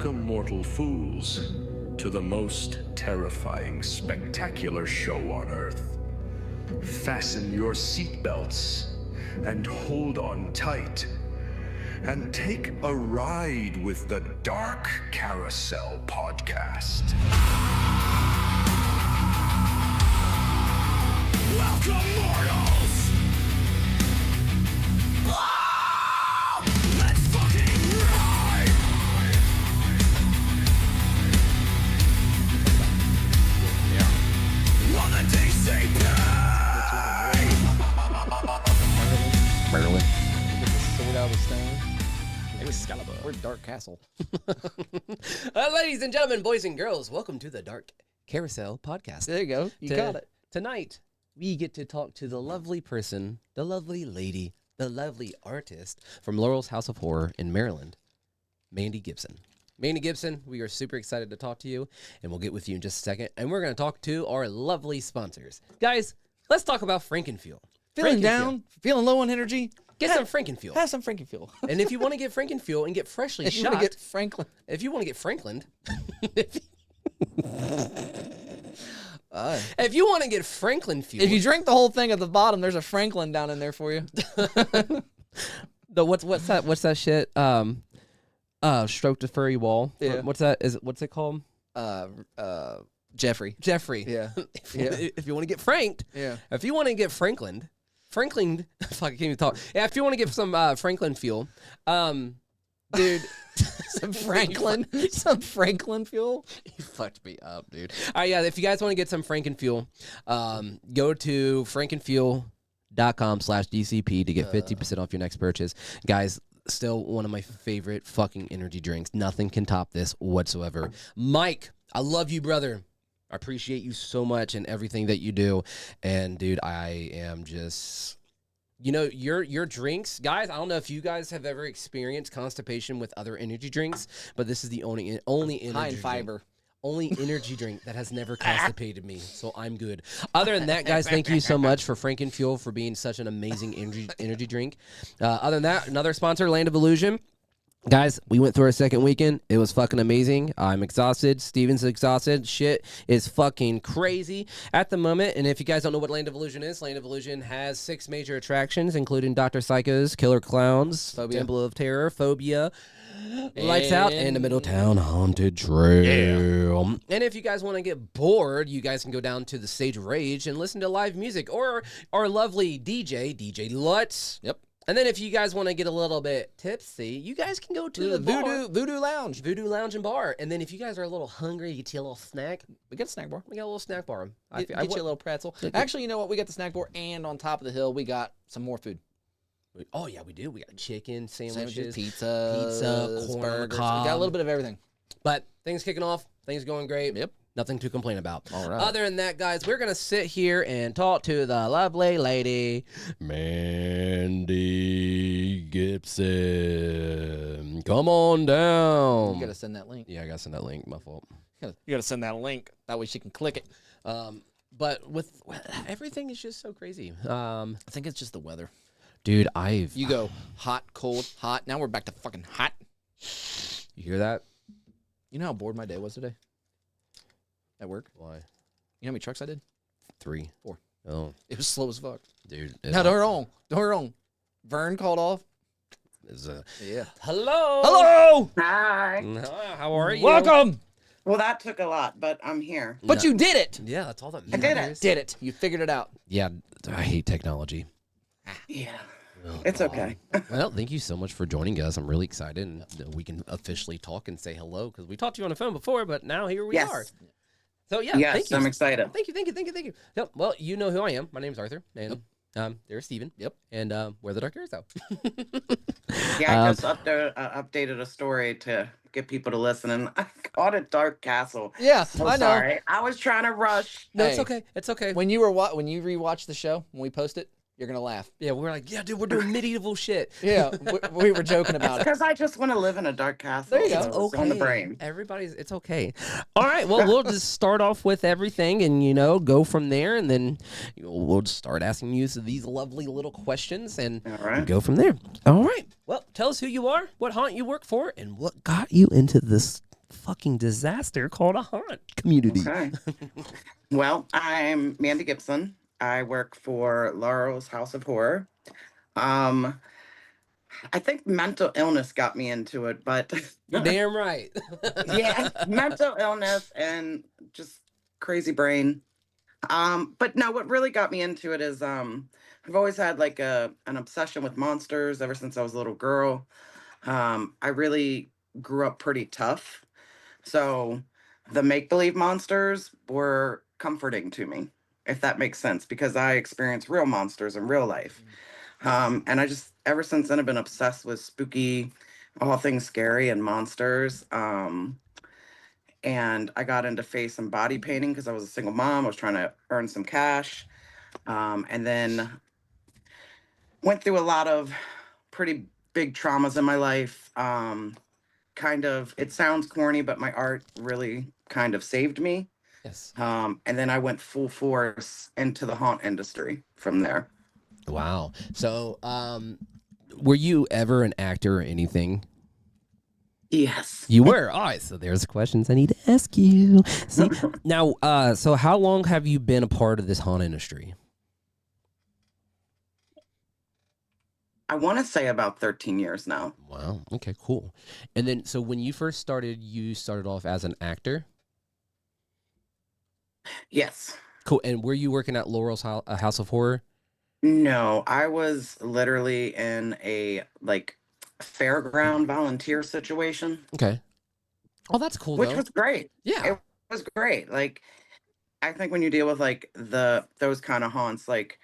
Welcome, mortal fools, to the most terrifying, spectacular show on Earth. Fasten your seatbelts and hold on tight, and take a ride with the Dark Carousel Podcast. Welcome, mortals! Let's fucking ride! On the DCP! Maryland. Get the sword out of the stone. Excalibur. We're Dark Castle. Ladies and gentlemen, boys and girls, welcome to the Dark Carousel Podcast. There you go. You got it. Tonight, we get to talk to the lovely person, the lovely lady, the lovely artist from Laurel's House of Horror in Maryland, Mandy Gibson. Mandy Gibson, we are super excited to talk to you, and we'll get with you in just a second. And we're going to talk to our lovely sponsors. Guys, let's talk about Frankenfuel. Feeling down? Feeling low on energy? Get some Frankenfuel. Have some Frankenfuel. And if you want to get Frankenfuel and get freshly If you shot, want to get Franklin. if you want to get Franklined, if you want to get Franklin fuel, If you drink the whole thing at the bottom, there's a Franklin down in there for you. what's that shit? Stroke the furry wall. Yeah. What's that? What's it called? Jeffrey. Jeffrey. Yeah. If you want to get franked, Yeah. if you want to get Franklin, fuck, I can't even talk. Yeah, if you want to get some Franklin fuel, dude. Some Franklin. Some Franklin fuel. You fucked me up, dude. All right, yeah, if you guys want to get some Frankenfuel, go to frankenfuel.com/DCP to get 50% off your next purchase. Guys, still one of my favorite fucking energy drinks. Nothing can top this whatsoever. Mike, I love you, brother. I appreciate you so much and everything that you do. And, dude, I am just... You know, your drinks, guys, I don't know if you guys have ever experienced constipation with other energy drinks, but this is the only energy High in drink. fiber. Only energy drink that has never constipated me, so I'm good. Other than that, guys, thank you so much for Frankenfuel for being such an amazing energy drink. Other than that, another sponsor, Land of Illusion. Guys, we went through our second weekend. It was fucking amazing. I'm exhausted. Steven's exhausted. Shit is fucking crazy at the moment. And if you guys don't know what Land of Illusion is, Land of Illusion has 6 major attractions, including Dr. Psycho's, Killer Clowns, Phobia. Temple of Terror, Phobia, Lights Out, and the Middletown Haunted Trail. Yeah. And if you guys want to get bored, you guys can go down to the Stage of Rage and listen to live music, or our lovely DJ Lutz. Yep. And then if you guys want to get a little bit tipsy, you guys can go to the bar. Voodoo Lounge. Voodoo Lounge and Bar. And then if you guys are a little hungry, you get you a little snack. We got a snack bar. We got a little snack bar. Get you a little pretzel. Actually, you know what? We got the snack bar, and on top of the hill, we got some more food. Oh, yeah, we do. We got chicken, sandwiches, pizza, corn, burgers. cob. We got a little bit of everything. But things kicking off. Things going great. Yep. Nothing to complain about. All right. Other than that, guys, we're going to sit here and talk to the lovely lady, Mandy Gibson. Come on down. You got to send that link. Yeah, I got to send that link. My fault. You got to send that link. That way she can click it. But with everything is just so crazy. I think it's just the weather. Dude, You go hot, cold, hot. Now we're back to fucking hot. You hear that? You know how bored my day was today? At work? Why? You know how many trucks I did? 3. 4. Oh, It was slow as fuck. dude. No, don't wrong. Vern called off. Yeah. Hello. Hello! Hi. How are you? Welcome! Well, that took a lot, but I'm here. But you did it! Yeah, that's all that I matters. did it. Did it. You figured it out. Yeah, I hate technology. Yeah. Oh, It's God. okay. Well, thank you so much for joining us. I'm really excited, and we can officially talk and say hello because we talked to you on the phone before, but now here we are. Yes. So yeah, Yes, thank you. I'm excited. Thank you. Yep. Well, you know who I am. My name's Arthur, and there's Steven. Yep. And we're the Dark Carousel. Yeah, I just updated a story to get people to listen, and I called it Dark Castle. Yeah, So I know. sorry. I was trying to rush. No, it's Hey. okay. It's okay. When you rewatch the show, when we post it, you're going to laugh. Yeah, we're like, yeah, dude, we're doing medieval shit. Yeah, we were joking about it. Because I just want to live in a dark castle. There you go. So it's on the brain. It's okay. All right. Well, we'll just start off with everything and, go from there. And then we'll just start asking you these lovely little questions and All right. go from there. All right. Well, tell us who you are, what haunt you work for, and what got you into this fucking disaster called a haunt community? Okay. Well, I'm Mandy Gibson. I work for Laurel's House of Horror. Um, I think mental illness got me into it, but You're damn right. yeah, mental illness and just crazy brain. But no, what really got me into it is I've always had like an obsession with monsters ever since I was a little girl. I really grew up pretty tough. So the make believe monsters were comforting to me, if that makes sense, because I experienced real monsters in real life. And I just, ever since then, I've been obsessed with spooky, all things scary and monsters. And I got into face and body painting because I was a single mom. I was trying to earn some cash. And then went through a lot of pretty big traumas in my life. Kind of, it sounds corny, but my art really kind of saved me. Yes. And then I went full force into the haunt industry from there. Wow. So, were you ever an actor or anything? Yes. You were. All right. So there's questions I need to ask you. See now. So how long have you been a part of this haunt industry? I want to say about 13 years now. Wow. Okay. Cool. And then, so when you first started, you started off as an actor. Yes. Cool. And were you working at Laurel's House of Horror? No, I was literally in a like fairground volunteer situation, Okay. Oh, that's cool which though. was great. Yeah. It was great. Like I think when you deal with like those kind of haunts, like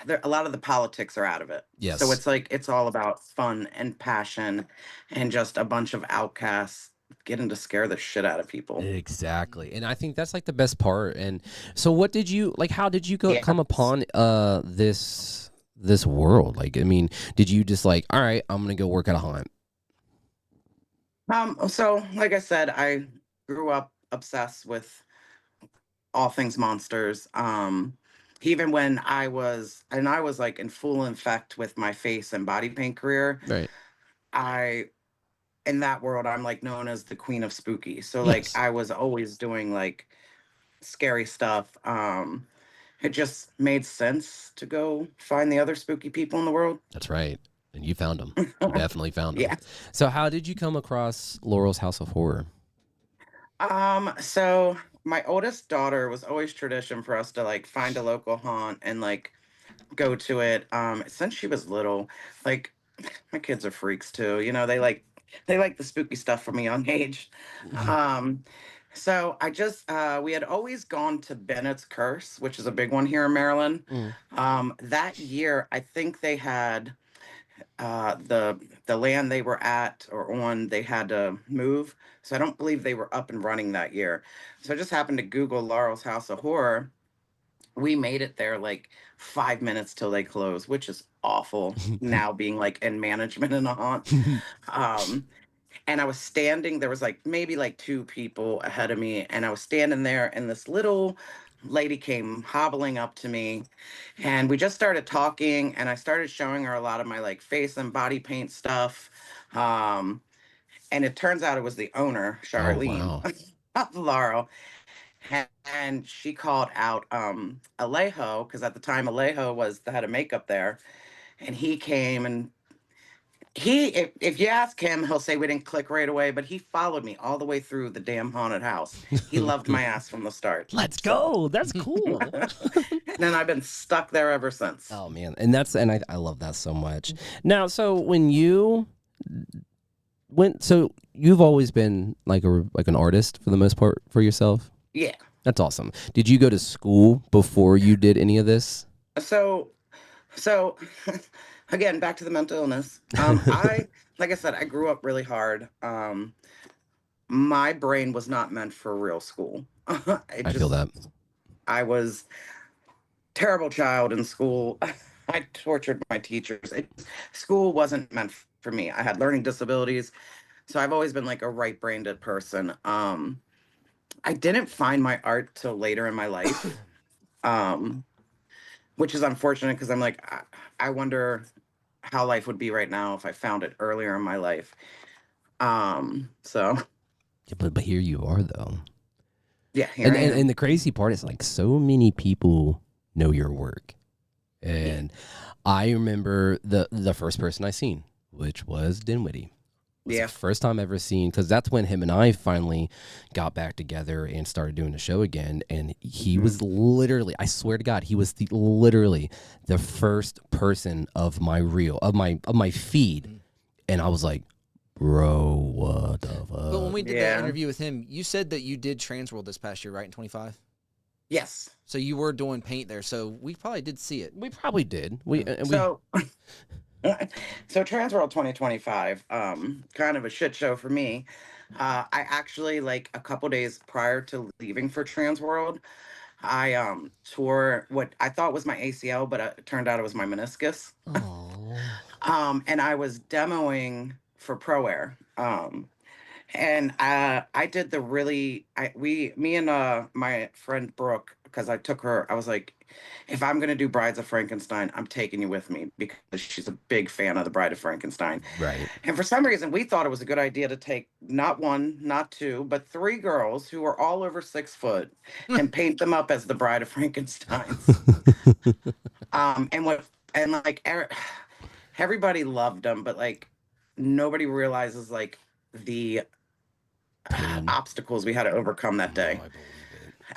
there, a lot of the politics are out of it. So Yes. it's like it's all about fun and passion and just a bunch of outcasts getting to scare the shit out of people. Exactly. And I think that's like the best part. And so what did you like, how did you Yeah. come upon this world? Like, I mean, did you just like, all right, I'm gonna go work at a haunt? So like I said, I grew up obsessed with all things monsters. Even when I was like in full infect with my face and body paint career, Right. I in that world I'm like known as the queen of spooky. So like Yes. I was always doing like scary stuff. It just made sense to go find the other spooky people in the world. That's right. And you found them. You definitely found them. Yeah. So how did you come across Laurel's House of Horror? So my oldest daughter was always tradition for us to like find a local haunt and like go to it. Since she was little, like my kids are freaks too. You know, they like the spooky stuff from a young age. Um, so I just we had always gone to Bennett's Curse, which is a big one here in Maryland. Mm. That year, I think they had the land they were at or on, they had to move. So I don't believe they were up and running that year. So I just happened to Google Laurel's House of Horror. We made it there like 5 minutes till they closed, which is awful now being like in management in a haunt. Um, and I was standing, there was like maybe like two people ahead of me, and I was standing there, and this little lady came hobbling up to me, and we just started talking, and I started showing her a lot of my like face and body paint stuff. Um, and it turns out it was the owner, Oh, Charlene, wow. of Laurel. And she called out Alejo, because at the time Alejo was the head of makeup there, and he came and if you ask him, he'll say we didn't click right away, but he followed me all the way through the damn haunted house. He loved my ass from the start. Let's So go. That's cool. and I've been stuck there ever since. Oh man. And I love that so much. Now, so when you so you've always been like an artist for the most part for yourself? Yeah. That's awesome. Did you go to school before you did any of this? So again, back to the mental illness. Like I said, I grew up really hard. My brain was not meant for real school. I feel that. I was terrible child in school. I tortured my teachers. School wasn't meant for me. I had learning disabilities, so I've always been like a right-brained person. I didn't find my art till later in my life, um, which is unfortunate because I'm like, I wonder how life would be right now if I found it earlier in my life. So But here you are though. Yeah, here And, I and am. and the crazy part is like so many people know your work. And I remember the first person I seen, which was Dinwiddie. Was Yeah. the first time I ever seen, because that's when him and I finally got back together and started doing the show again. And he was literally, I swear to God, he was literally the first person of my reel, of my feed. And I was like, bro, what the fuck? But when we did that Yeah. interview with him, you said that you did Transworld this past year, right, in 25? Yes. So you were doing paint there, so we probably did see it. We probably did. We So, so Transworld 2025, kind of a shit show for me. I actually, like, a couple days prior to leaving for Transworld, I tore what I thought was my ACL, but it turned out it was my meniscus. And I was demoing for Pro Air. And I did the really, me and my friend Brooke, because I took her, I was like, if I'm gonna do Brides of Frankenstein, I'm taking you with me because she's a big fan of the Bride of Frankenstein. right. And for some reason, we thought it was a good idea to take not one, not two, but three girls who were all over 6 foot and paint them up as the Bride of Frankensteins. And like everybody loved them, but like nobody realizes like the Pain. obstacles we had to overcome that day. I believe it.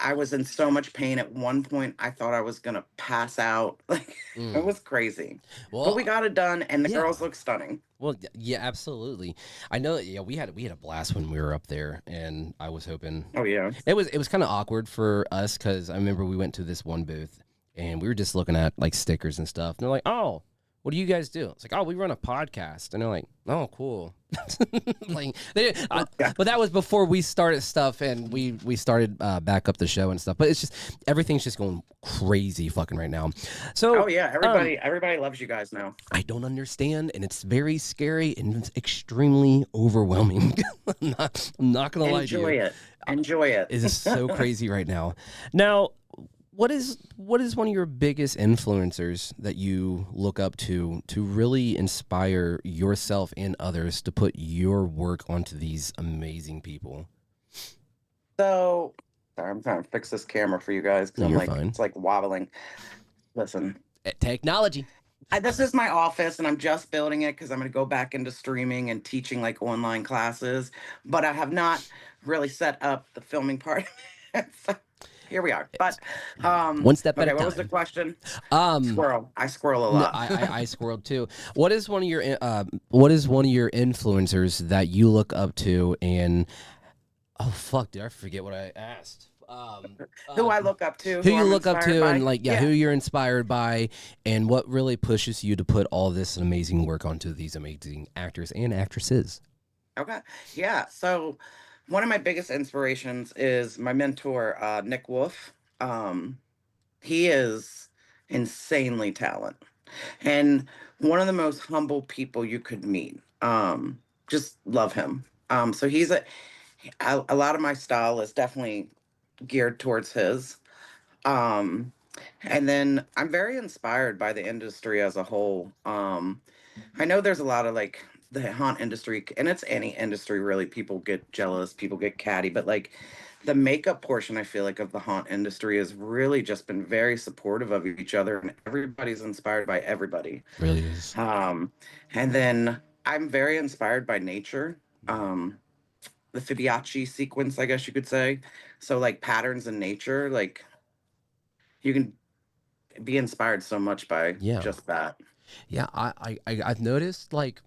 I was in so much pain at one point. I thought I was gonna pass out. Like it was crazy. Well, But we got it done, and the yeah. girls look stunning. Well, yeah, absolutely. I know. Yeah, we had a blast when we were up there, and I was hoping Oh yeah. it was kind of awkward for us because I remember we went to this one booth and we were just looking at like stickers and stuff. And they're like, "Oh, what do you guys do?" It's like, "Oh, we run a podcast." And they're like, "Oh, cool." Like, but that was before we started stuff and we started back up the show and stuff. But it's just everything's just going crazy fucking right now. So Oh yeah. Everybody loves you guys now. I don't understand, and it's very scary and it's extremely overwhelming. I'm not gonna lie to you. Enjoy it. It is so crazy right now. Now, what is one of your biggest influencers that you look up to really inspire yourself and others to put your work onto these amazing people? So sorry, I'm trying to fix this camera for you guys because You're I'm like fine. it's like wobbling. Listen. Technology. This is my office and I'm just building it because I'm going to go back into streaming and teaching like online classes, but I have not really set up the filming part. So here we are. But One step at a what was the time. question? Um, Squirrel. I squirrel a No, lot. I squirreled too. What is one of your influencers that you look up to? And oh fuck, did I forget what I asked? Who I look up to. Who you I'm look up inspired to, by. and like who you're inspired by, and what really pushes you to put all this amazing work onto these amazing actors and actresses. Okay. Yeah. So one of my biggest inspirations is my mentor, Nick Wolf. He is insanely talented and one of the most humble people you could meet. Just love him. So he's a lot of my style is definitely geared towards his. Um, and then I'm very inspired by the industry as a whole. I know there's a lot of like the haunt industry, and it's any industry really. People get jealous, people get catty, but like the makeup portion, I feel like of the haunt industry has really just been very supportive of each other, and everybody's inspired by everybody. Really is. And then I'm very inspired by nature. The Fibonacci sequence, I guess you could say. So like patterns in nature, like you can be inspired so much by just that. Yeah, I've noticed like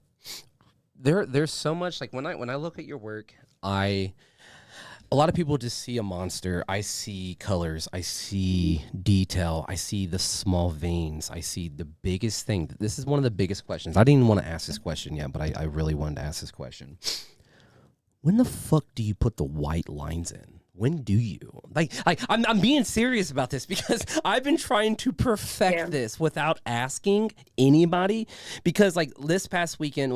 there's so much like when I look at your work, a lot of people just see a monster. I see colors, I see detail, I see the small veins, I see the biggest thing. This is one of the biggest questions. I didn't even want to ask this question yet, but I really wanted to ask this question. When the fuck do you put the white lines in? When do you? Like I'm being serious about this because I've been trying to perfect this without asking anybody. Because like this past weekend,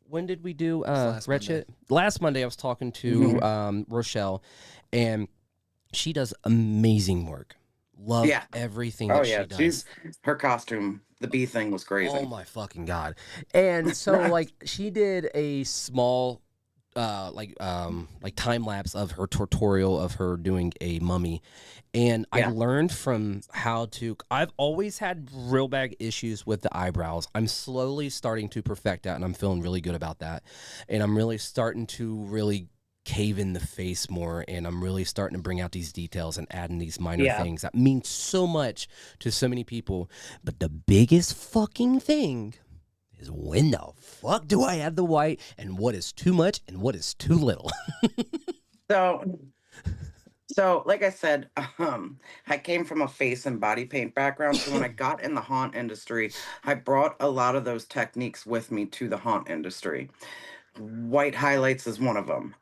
when did we do Wretched? Last Monday I was talking to Rochelle, and she does amazing work. Love everything that she does. Her costume, the bee thing was crazy. Oh my fucking God. And so like she did a small time lapse of her tutorial of her doing a mummy, and I learned from how to. I've always had real bad issues with the eyebrows. I'm slowly starting to perfect that, and I'm feeling really good about that. And I'm really starting to really cave in the face more, and I'm really starting to bring out these details and adding these minor things that mean so much to so many people. But the biggest fucking thing is, when the fuck do I add the white, and what is too much and what is too little? So like I said, I came from a face and body paint background. So when I got in the haunt industry, I brought a lot of those techniques with me to the haunt industry. White highlights is one of them.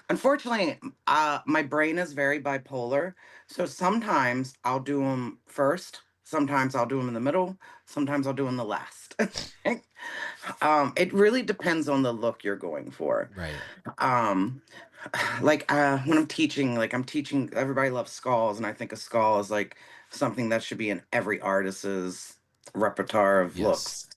Unfortunately, my brain is very bipolar. So sometimes I'll do them first. Sometimes I'll do them in the middle. Sometimes I'll do them the last. It really depends on the look you're going for. Right. When I'm teaching, everybody loves skulls, and I think a skull is like something that should be in every artist's repertoire of looks.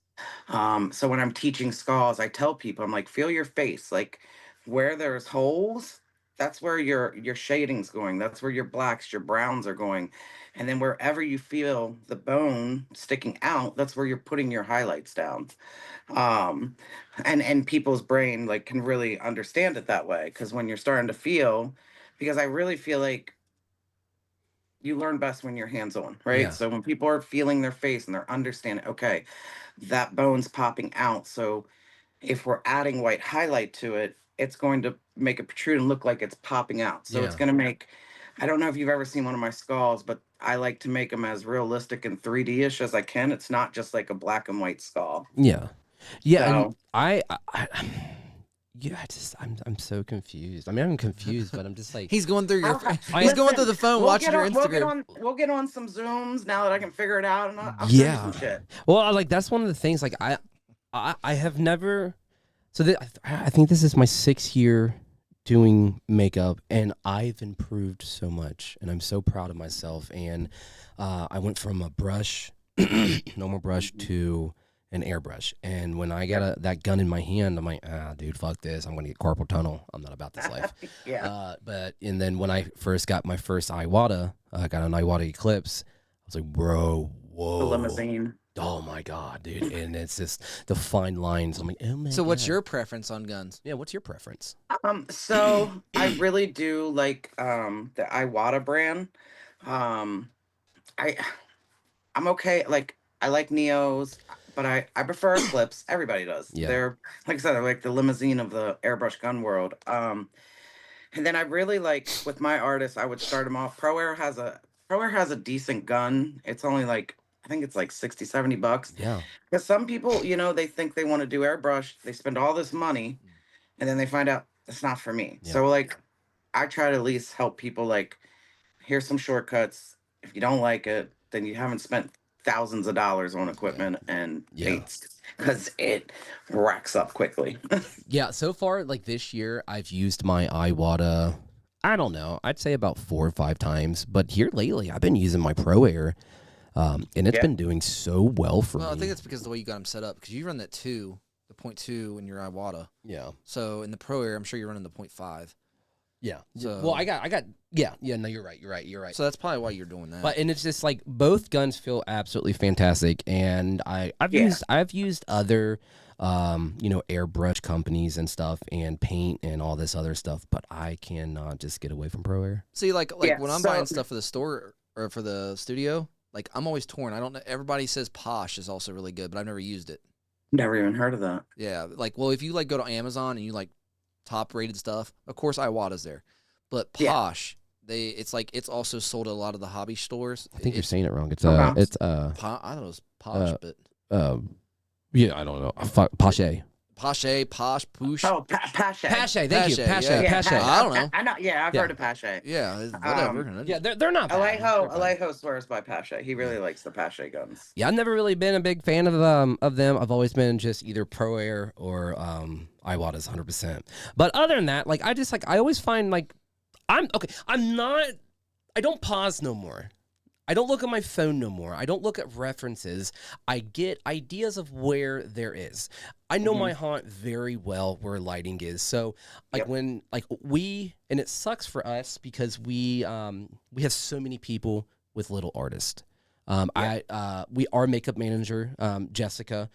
So when I'm teaching skulls, I tell people, I'm like, feel your face. Like, where there's holes, that's where your shading's going. That's where your blacks, your browns are going. And then wherever you feel the bone sticking out, that's where you're putting your highlights down. And people's brain like can really understand it that way, because when you're starting to feel, because I really feel like you learn best when you're hands on, right? Yeah. So when people are feeling their face and they're understanding, okay, that bone's popping out. So if we're adding white highlight to it, it's going to make it protrude and look like it's popping out. So it's going to make, I don't know if you've ever seen one of my skulls, but I like to make them as realistic and 3D-ish as I can. It's not just like a black and white skull. Yeah. Yeah. So, And I'm so confused. I mean, I'm confused, but I'm just like, He's going through your. Listen, He's going through the phone, watching your Instagram. We'll get on some Zooms now that I can figure it out, and I'll send you some shit. Well, like, that's one of the things, like, I have never, I think this is my 6th year doing makeup, and I've improved so much, and I'm so proud of myself. And I went from a brush, normal brush, to an airbrush. And when I got that gun in my hand, I'm like, dude, fuck this. I'm going to get carpal tunnel. I'm not about this life. And then when I first got my first Iwata, I got an Iwata Eclipse. I was like, bro, whoa. The limousine. Oh my God, dude. And it's just the fine lines. I'm like, oh my So God. what's your preference on guns? Yeah, what's your preference? So I really do like the Iwata brand. I'm okay. Like, I like Neos, but I prefer Eclipse. Everybody does. Yeah. They're, like I said, they're like the limousine of the airbrush gun world. And then I really like, with my artists, I would start them off. Pro Air has a decent gun. It's only like, I think it's like $60-$70. Yeah. Because some people, they think they want to do airbrush. They spend all this money, and then they find out it's not for me. Yeah. So like, I try to at least help people, like, here's some shortcuts. If you don't like it, then you haven't spent thousands of dollars on equipment and paints, because it racks up quickly. Yeah, so far, like, this year, I've used my Iwata, I don't know, I'd say about 4 or 5 times. But here lately, I've been using my Pro Air, and it's been doing so well for me. I think it's because of the way you got them set up. Because you run that 2, the 0.2 in your Iwata. Yeah. So in the Pro Air, I'm sure you're running the 0.5. Yeah. So, well, I got. Yeah. No, you're right. So that's probably why you're doing that. And it's just like, both guns feel absolutely fantastic, and I've used other airbrush companies and stuff, and paint and all this other stuff, but I cannot just get away from Pro Air. See, like when I'm buying stuff for the store or for the studio, like, I'm always torn. I don't know. Everybody says Posh is also really good, but I've never used it. Never even heard of that. Yeah, like, well, if you like go to Amazon and you like top rated stuff, of course Iwata's there, but Posh, it's also sold at a lot of the hobby stores. I think you're saying it wrong. It's I don't know, it's Posh, but yeah, I don't know. Poche. Posh, Poosh. Oh, Pache. Pache, thank you. Pache. Yeah. Pache. I don't know. I know. Yeah, I've heard of Pache. Yeah, whatever. Yeah, they're not bad. Alejo swears by Pache. He really likes the Pache guns. Yeah, I've never really been a big fan of them. I've always been just either Pro Air or Iwata's 100%. But other than that, like, I always find, like, I don't pause no more. I don't look at my phone no more. I don't look at references. I get ideas of where there is. I know Hmm. my haunt very well where lighting is. So like Yep. when like we and it sucks for us because we have so many people with little artists. Yeah. We our makeup manager, Jessica,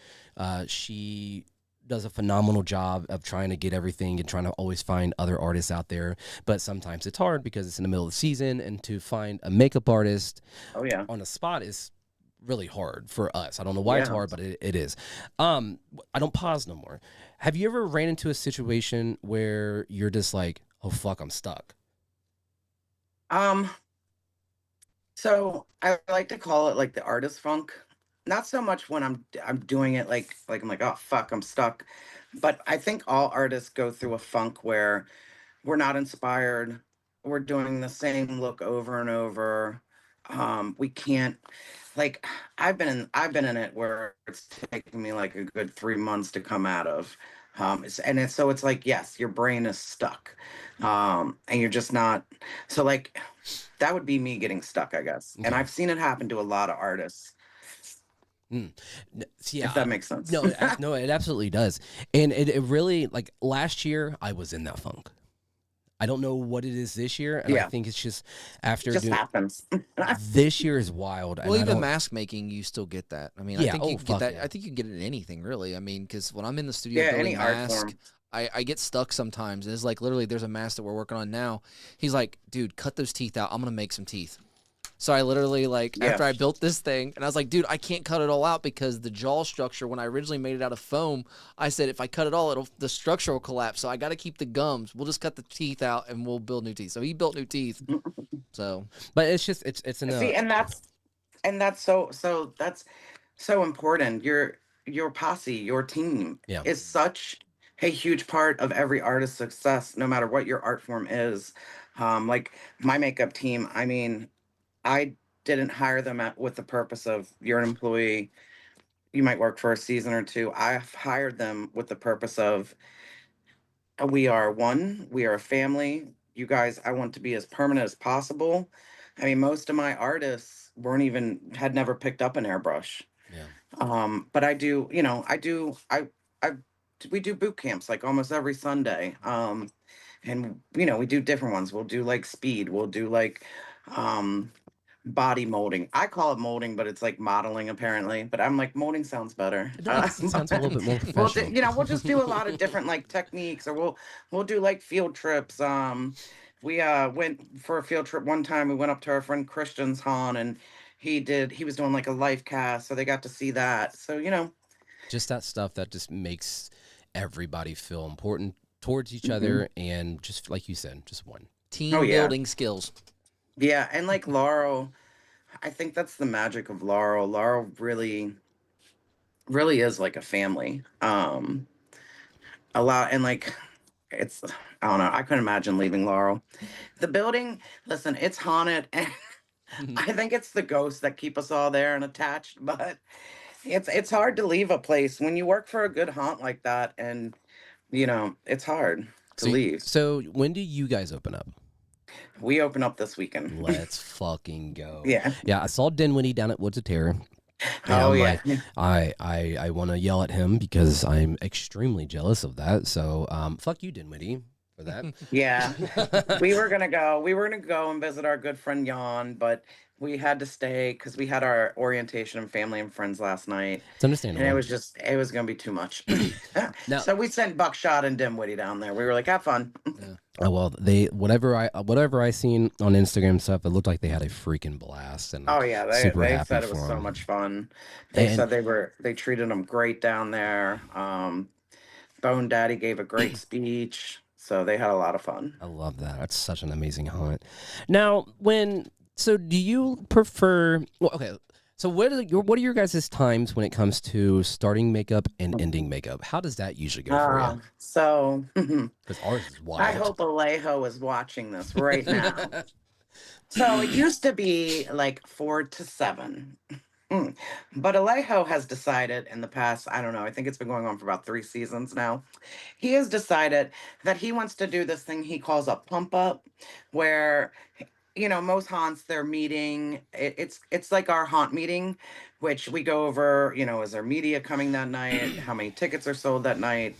she does a phenomenal job of trying to get everything and trying to always find other artists out there. But sometimes it's hard because it's in the middle of the season, and to find a makeup artist Oh yeah. on a spot is really hard for us. I don't know why it's Yeah. hard, but it is. I don't pause no more. Have you ever ran into a situation where you're just like, oh fuck, I'm stuck? Um. So I like to call it like the artist funk. Not so much when I'm doing it like I'm like, oh fuck, I'm stuck. But I think all artists go through a funk where we're not inspired. We're doing the same look over and over. We can't like I've been in it where it's taking me like a good 3 months to come out of. It's like, yes, your brain is stuck. And you're just not so like that would be me getting stuck, I guess. And Okay. I've seen it happen to a lot of artists, Mm. if that makes sense. No, no, it absolutely does. And it really, like last year, I was in that funk. I don't know what it is this year, and I Yeah, think it's just it after just doing happens. this year is wild, and Well, I even don't. mask making, you still get that. I mean, I Yeah. think you Oh can get fuck that. yeah. I think you can get it in anything, really. I mean, because when I'm in the studio Yeah, any building art mask, form. I get stuck sometimes. And it's like literally, there's a mask that we're working on now. He's like, dude, cut those teeth out. I'm gonna make some teeth. So I literally like Yeah. after I built this thing, and I was like, dude, I can't cut it all out because the jaw structure. When I originally made it out of foam, I said if I cut it all, the structure will collapse. So I got to keep the gums. We'll just cut the teeth out and we'll build new teeth. So he built new teeth. So But it's just it's in a See, and that's so important. Your posse, your team yeah. is such a huge part of every artist's success, no matter what your art form is. Like my makeup team, I mean, I didn't hire them with the purpose of you're an employee, you might work for a season or two. I've hired them with the purpose of we are one, we are a family. You guys, I want to be as permanent as possible. I mean, most of my artists had never picked up an airbrush. Yeah. But I do, I we do boot camps like almost every Sunday. And we do different ones. We'll do like speed, we'll do like um body molding. I call it molding, but it's like modeling apparently. But I'm like, molding sounds better. It does. It sounds a little But bit more professional. we'll just do a lot of different like techniques, or we'll do like field trips. We went for a field trip one time. We went up to our friend Christian's haunt, and he was doing like a life cast, so they got to see that. So Just that stuff that just makes everybody feel important towards each mhm. other, and just like you said, just one. Oh team yeah, building skills. yeah, and like Laurel, I think that's the magic of Laurel. Laurel really is like a family. A lot and like it's I don't know. I couldn't imagine leaving Laurel. The building, listen, it's haunted and I think it's the ghosts that keep us all there and attached, but it's hard to leave a place when you work for a good haunt like that, and it's hard to So, leave. so when do you guys open up? We open up this weekend. Let's fucking go. Yeah. Yeah, I saw Dinwiddie down at Woods of Terror, and Oh I'm yeah. like, I want to yell at him because I'm extremely jealous of that. So, fuck you, Dinwiddie, for that. Yeah. We were gonna go and visit our good friend Jan, but we had to stay because we had our orientation of family and friends last night. It's And understandable. it was gonna be too much. Now, So we sent Buckshot and Dimwitty down there. We were like, have fun. Yeah. well, they whatever I seen on Instagram stuff, it looked like they had a freaking blast, and I'm Oh yeah, super they happy said it was for so them. much fun. They And said they treated them great down there. Bone Daddy gave a great speech. So they had a lot of fun. I love that. That's such an amazing hunt. Now, do you prefer? Well, okay. So what are your guys' times when it comes to starting makeup and ending makeup? How does that usually go for you? So Because ours is I wild. hope Alejo is watching this right now. So it used to be like 4 to 7. But Alejo has decided in the past, I don't know, I think it's been going on for about 3 seasons now. He has decided that he wants to do this thing he calls a pump up, where most haunts, they're meeting. It's like our haunt meeting, which we go over. Is there media coming that night? How many tickets are sold that night?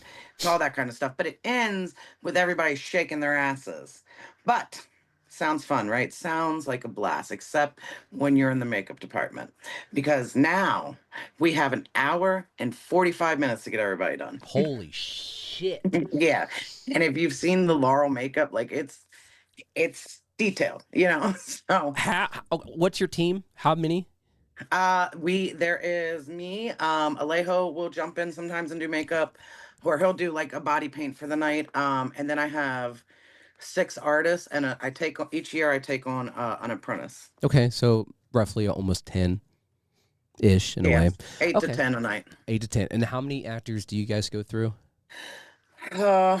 All that kind of stuff. But it ends with everybody shaking their asses. But sounds fun, right? Sounds like a blast, except when you're in the makeup department, because now we have an hour and 45 minutes to get everybody done. Holy shit. Yeah, and if you've seen the Laurel makeup, like it's detailed, so What's your team? How many? there is me, Alejo will jump in sometimes and do makeup, or he'll do like a body paint for the night, and then I have 6 artists, and each year I take on an apprentice. Okay, so roughly almost 10-ish in a Yeah, way. 8 to Okay. 10 a night. 8 to 10. And how many actors do you guys go through? uh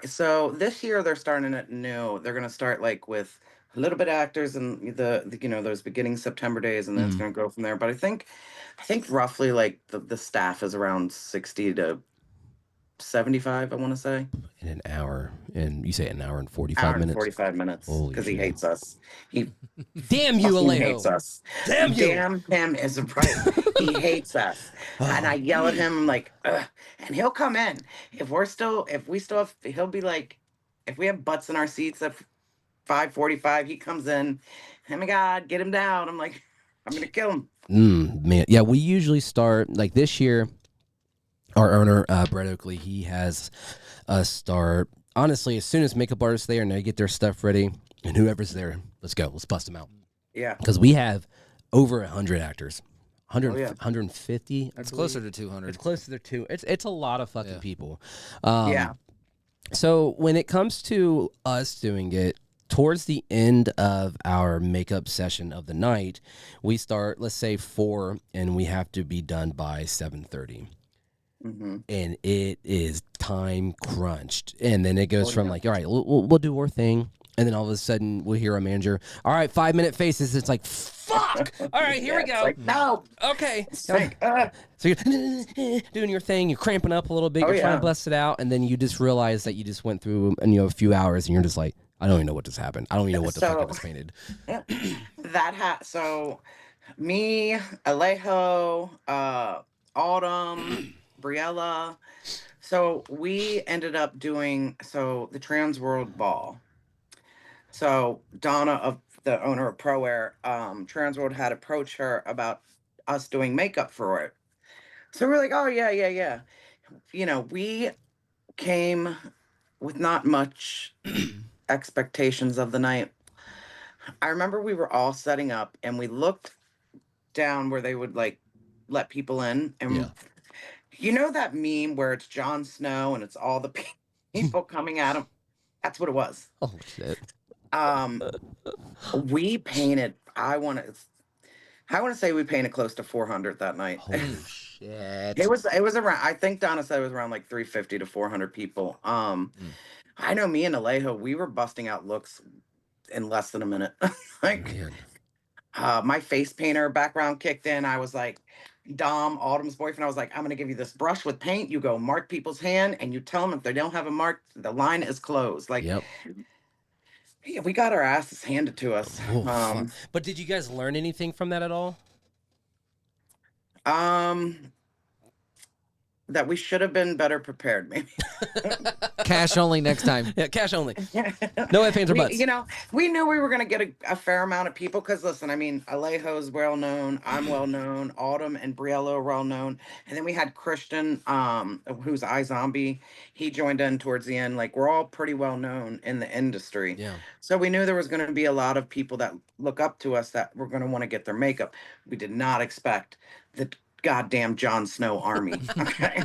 so this year they're starting it new. They're gonna start like with a little bit of actors and those beginning September days, and then it's Mm. gonna go from there. But I think roughly like the staff is around 60 to 75, I want to say. In an hour. And you say an hour and 45 Hour and minutes? 45 minutes, Holy because he shit. hates us. He Damn you, fucking hates Alejo. us. Damn you. Damn him is right. He hates us. And I yell at him like, ugh. And he'll come in. If we still have, he'll be like, if we have butts in our seats at 5:45, he comes in. Oh my God, get him down. I'm like, I'm gonna kill him. Man. Yeah, we usually start, like this year, our owner, Brett Oakley, he has us start, honestly, as soon as makeup artists there and they get their stuff ready, and whoever's there, let's go. Let's bust them out. Yeah. Because we have over 100 actors. 100, Oh, yeah. 150. It's closer to 200. It's closer to 2. It's a lot of fucking Yeah. people. Yeah. So when it comes to us doing it, towards the end of our makeup session of the night, we start, let's say 4, and we have to be done by 7:30. Hmm. And it is time crunched. And then it goes Oh, from yeah. like, all right, we'll do our thing. And then all of a sudden we'll hear a manager, all right, 5-minute faces. It's like, fuck. All right, here we It's go. like, no. Okay. It's like, So you're doing your thing, you're cramping up a little bit, Oh, you're trying yeah. to bust it out, and then you just realize that you just went through a few hours and you're just like, I don't even know what just happened. I don't even know what the fuck I So- just painted. So me, Alejo, Autumn, Briella. So we ended up doing the Trans World Ball. So Donna, of the owner of Pro Air, Trans World had approached her about us doing makeup for it. So we're like, oh yeah, yeah, yeah. We came with not much expectations of the night. I remember we were all setting up and we looked down where they would like let people in, and Yeah. you know that meme where it's Jon Snow and it's all the people coming at him. That's what it was. Oh, shit. We painted. I want to say we painted close to 400 that night. Holy shit. It was around. I think Donna said it was around like 350 to 400 people. I know me and Alejo, we were busting out looks in less than a minute. Like, Man. my face painter background kicked in. I was like, Dom, Autumn's boyfriend, I was like, I'm going to give you this brush with paint. You go mark people's hand and you tell them if they don't have a mark, the line is closed. Like, Yep. yeah, we got our asses handed to us. Oh, fuck. But did you guys learn anything from that at all? That we should have been better prepared, maybe. Cash only next time. Yeah, cash only. No ifs, ands, or buts. We knew we were going to get a fair amount of people because, listen, I mean, Alejo's well known. I'm well known. Autumn and Briella are well known. And then we had Christian, who's iZombie. He joined in towards the end. Like, we're all pretty well known in the industry. Yeah. So we knew there was going to be a lot of people that look up to us that were going to want to get their makeup. We did not expect the goddamn Jon Snow army. Okay.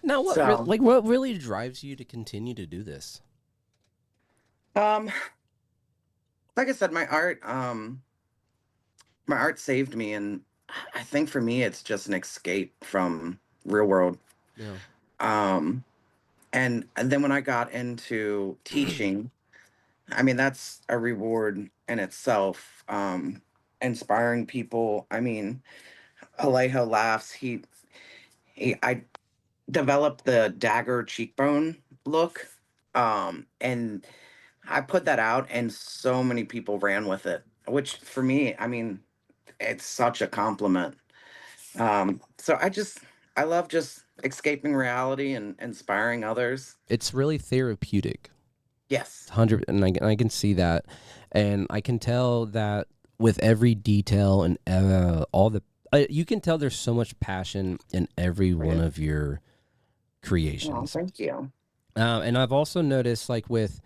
Now, what really drives you to continue to do this? Like I said, my art saved me, and I think for me it's just an escape from real world. Yeah. And then when I got into teaching, I mean, that's a reward in itself. Inspiring people. I mean, Alejo laughs. I developed the dagger cheekbone look. And I put that out and so many people ran with it, which for me, I mean, it's such a compliment. So I love just escaping reality and inspiring others. It's really therapeutic. Yes. 100, and I can see that, and I can tell that with every detail and all the you can tell there's so much passion in every one of your Well, creations. thank you. And I've also noticed, like, with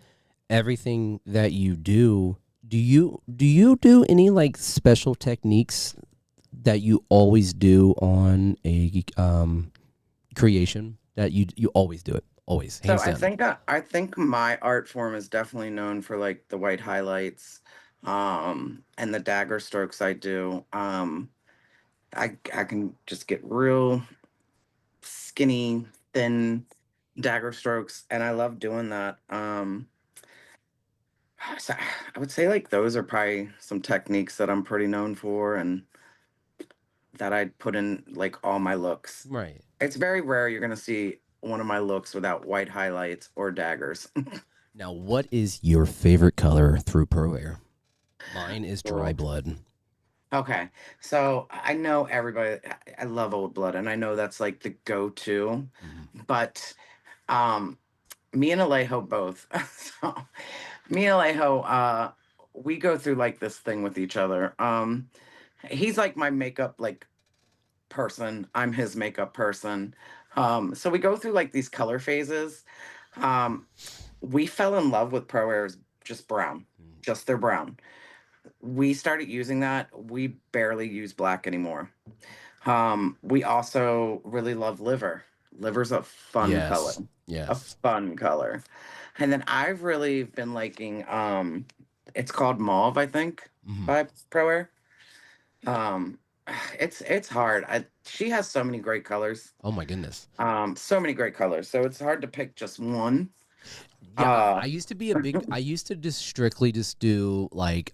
everything that you do, do you do any like special techniques that you always do on a creation that you always do it, always, So hands down? I think my art form is definitely known for like the white highlights, and the dagger strokes I do. I can just get real skinny, thin dagger strokes, and I love doing that. So I would say like those are probably some techniques that I'm pretty known for, and that I'd put in like all my looks. Right. It's very rare you're gonna see one of my looks without white highlights or daggers. Now, what is your favorite color through Pro Air? Mine is dry Cool. blood. Okay, so I know everybody. I love Old Blood, and I know that's like the go-to. Mhm. But um, me and Alejo both. So me and Alejo, we go through like this thing with each other. He's like my makeup like person. I'm his makeup person. So we go through like these color phases. Um, we fell in love with Pro Airs just brown, just their brown. We started using that. We barely use black anymore. We also really love liver. Liver's a fun color. Yes. A Yes. fun color. And then I've really been liking it's called Mauve, I think, Mhm. by Pro Air. Um it's hard. She has so many great colors. Oh my goodness. So many great colors. So it's hard to pick just one. Yeah, Uh I used to be a big. I used to just strictly just do like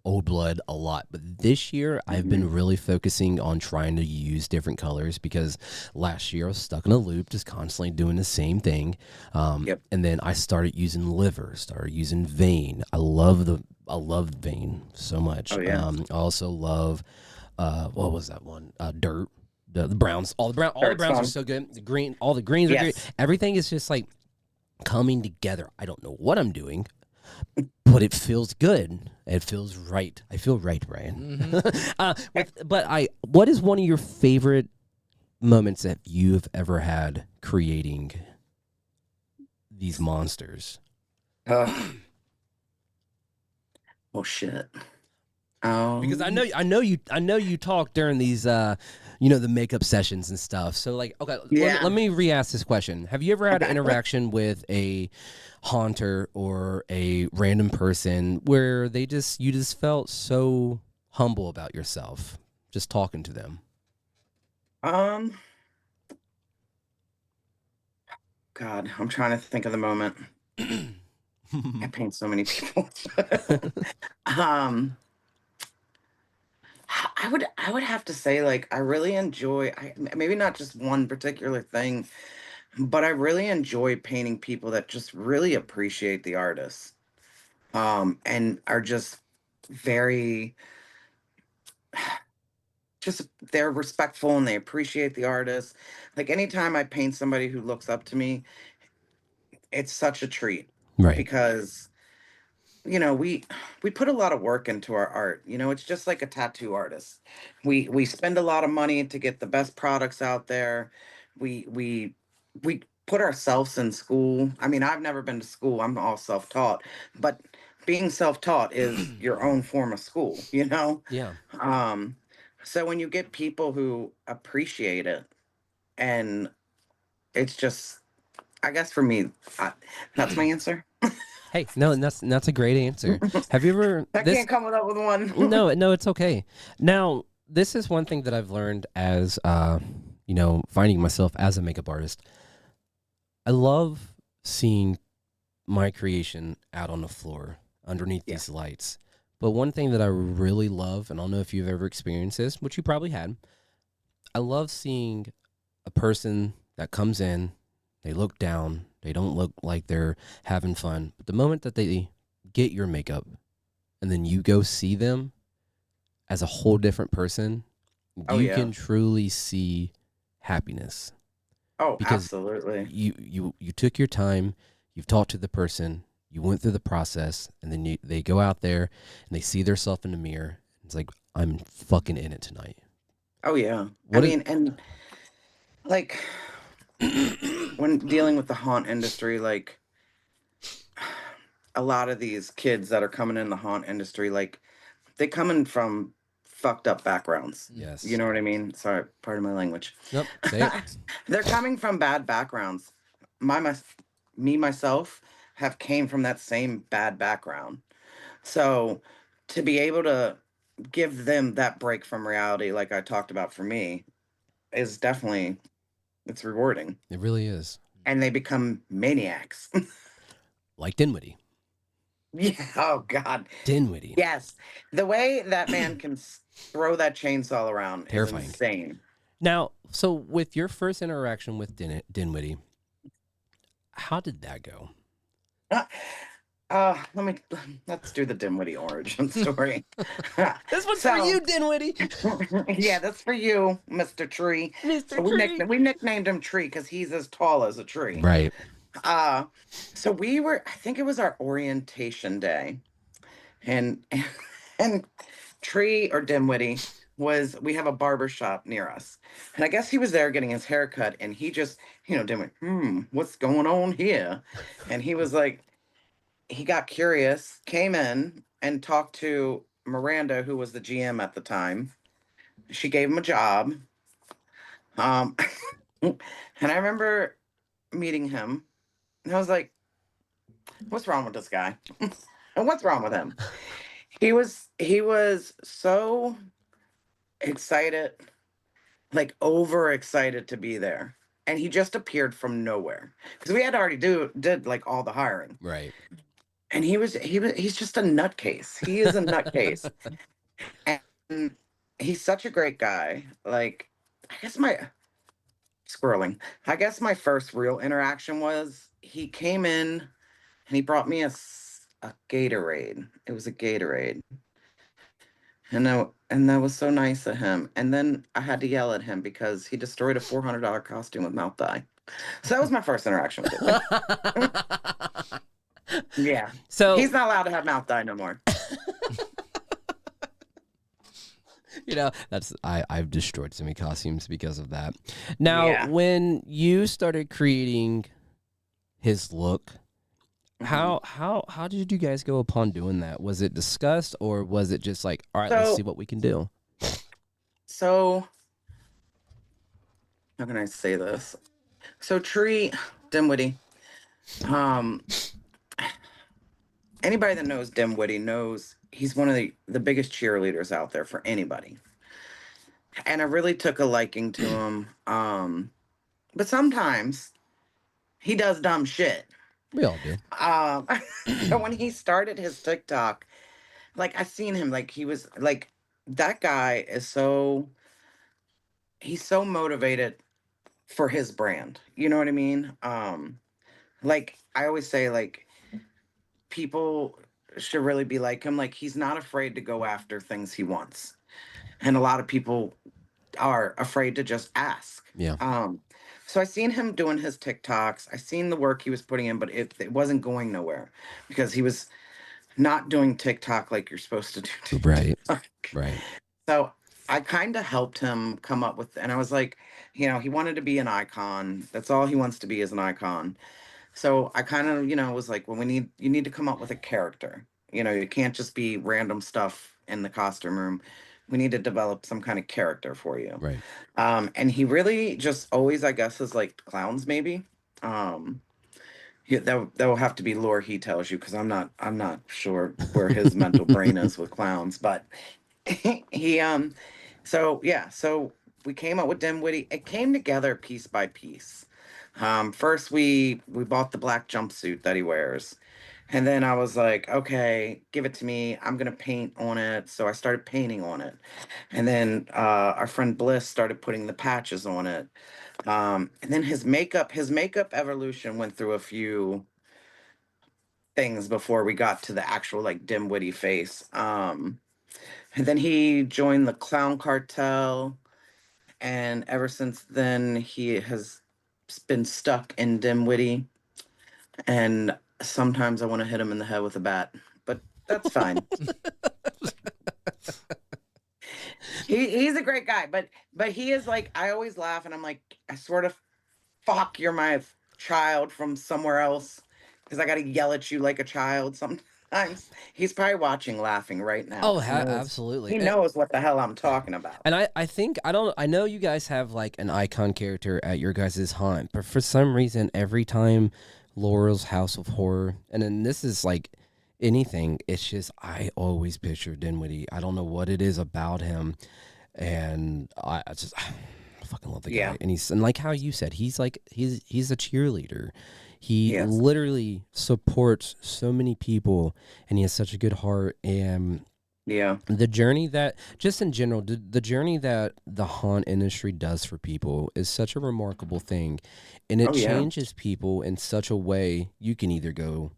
Old Blood a lot, but this year I've been mhm. really focusing on trying to use different colors because last year I was stuck in a loop, just constantly doing the same thing. Yep. And then I started using liver, started using vein. I love vein so much. Oh yeah. I also love what was that one? Dirt. The browns, all the Dirt's browns are fun. so good. The green, all the greens are great. Yes. Everything is just like coming together. I don't know what I'm doing, but it feels good. It feels right. I feel right, Brian. What is one of your favorite moments that you've ever had creating these monsters? Uh, oh shit. Because Um I know you talk during these, the makeup sessions and stuff. So like, okay, yeah. let me re-ask this question. Have you ever had an Okay. interaction with a haunter or a random person where you just felt so humble about yourself just talking to them? Um God, I'm trying to think of the moment. I paint so many people. um I would have to say like I really enjoy maybe not just one particular thing, but I really enjoy painting people that just really appreciate the artist. And are just very just they're respectful and they appreciate the artist. Like anytime I paint somebody who looks up to me, it's such a treat Right. because we put a lot of work into our art. It's just like a tattoo artist. We spend a lot of money to get the best products out there. We we we put ourselves in school. I mean, I've never been to school. I'm all self-taught, but being self-taught is your own form of school. Yeah. um so when you get people who appreciate it, and it's just, I guess for me, I, that's my answer. Hey, no, and that's a great answer. Have you ever I this? can't come up with one. No, no, it's okay. Now, this is one thing that I've learned as finding myself as a makeup artist. I love seeing my creation out on the floor underneath Yeah. these lights. But one thing that I really love, and I don't know if you've ever experienced this, which you probably had, I love seeing a person that comes in, they look down, They don't look like they're having fun. But the moment that they get your makeup and then you go see them as a whole different person, Oh you yeah. can truly see happiness Oh, because absolutely. you took your time, you've talked to the person, you went through the process, and then they go out there and they see themselves in the mirror. It's like, I'm fucking in it tonight. Oh yeah. I What is mean, and like when dealing with the haunt industry, like a lot of these kids that are coming in the haunt industry, like they come in from fucked up backgrounds. You yes? know what I mean? Sorry, pardon my language. Nope. Say it. They're coming from bad backgrounds. My me myself have came from that same bad background. So to be able to give them that break from reality, like I talked about for me, is definitely it's rewarding. It really is. And they become maniacs. Like Dinwiddie. Yeah. Oh God. Dinwiddie. Yes. The way that man can throw that chainsaw around is Terrifying. insane. Now, so with your first interaction with Dinwiddie, how did that go? Let's do the Dimwitty origin story. This one's for So, you, Dinwiddie. yeah, that's for you, Mr. Tree. Mr. So Tree. we nicknamed him Tree because he's as tall as a tree. Right. Uh, so we were, I think it was our orientation day, and and Tree or Dimwitty we have a barber shop near us, and I guess he was there getting his hair cut, and he just, Dimwitty, what's going on here? And he was like, he got curious, came in and talked to Miranda, who was the GM at the time. She gave him a job. Um, and I remember meeting him, and I was like, "What's wrong with this guy? And what's wrong with him?" He was so excited, like overexcited to be there, and he just appeared from nowhere because we had already did like all the hiring. Right. And he's just a nutcase. He is a nutcase. And he's such a great guy. Like, I guess my squirreling. I guess my first real interaction was he came in and he brought me a Gatorade. It was a Gatorade. And that was so nice of him. And then I had to yell at him because he destroyed a $400 costume with mouth dye. So that was my first interaction with him. Yeah. So He's not allowed to have mouth dye no more. that's I've destroyed so many costumes because of that. Now, Yeah. when you started creating his look, Mhm. how did you guys go upon doing that? Was it discussed or was it just like, all right, let's So- see what we can do? So, how can I say this? So, Tree Dimwitty, um, anybody that knows Dimwitty knows he's one of the biggest cheerleaders out there for anybody. And I really took a liking to him. But sometimes he does dumb shit. We all do. So when he started his TikTok, like I seen him, like he was like that guy is he's so motivated for his brand. You know what I mean? Like I always say, like people should really be like him. Like he's not afraid to go after things he wants, and a lot of people are afraid to just ask. Yeah. So I seen him doing his TikToks. I seen the work he was putting in, but it wasn't going nowhere because he was not doing TikTok like you're supposed to do. Right. TikTok. Right. So I kind of helped him come up with, and I was like, he wanted to be an icon. That's all he wants to be is an icon. So I kind of, was like, well, you need to come up with a character. You can't just be random stuff in the costume room. We need to develop some kind of character for you. Right. And he really just always, I guess, is like clowns, maybe. That will have to be lore he tells you because I'm not sure where his mental brain is with clowns, but he so yeah, so we came up with Dimwitty. It came together piece by piece. First we bought the black jumpsuit that he wears, And then I was like, okay, give it to me. I'm gonna paint on it. So I started painting on it. And then our friend Bliss started putting the patches on it. And then his makeup evolution went through a few things before we got to the actual like dim-witty face. And then he joined the clown cartel, and ever since then he has been stuck in dim-witty. And sometimes I want to hit him in the head with a bat, but that's fine. He's a great guy, but he is like, I always laugh and I'm like, I sort of, fuck, you're my child from somewhere else because I got to yell at you like a child sometimes. He's probably watching, laughing right now. Oh, He knows, absolutely. he knows what the hell I'm talking about. And I think I know you guys have like an icon character at your guys' haunt, but for some reason every time Laurel's House of Horror, and then this is like anything, it's just I always picture Dinwiddie. I don't know what it is about him, and I just I fucking love the guy. Yeah. And like how you said, he's like he's a cheerleader. He Yes. literally supports so many people, and he has such a good heart. And Yeah. the journey that, just in general, the journey that the haunt industry does for people is such a remarkable thing, and it Oh, yeah. changes people in such a way. You can either go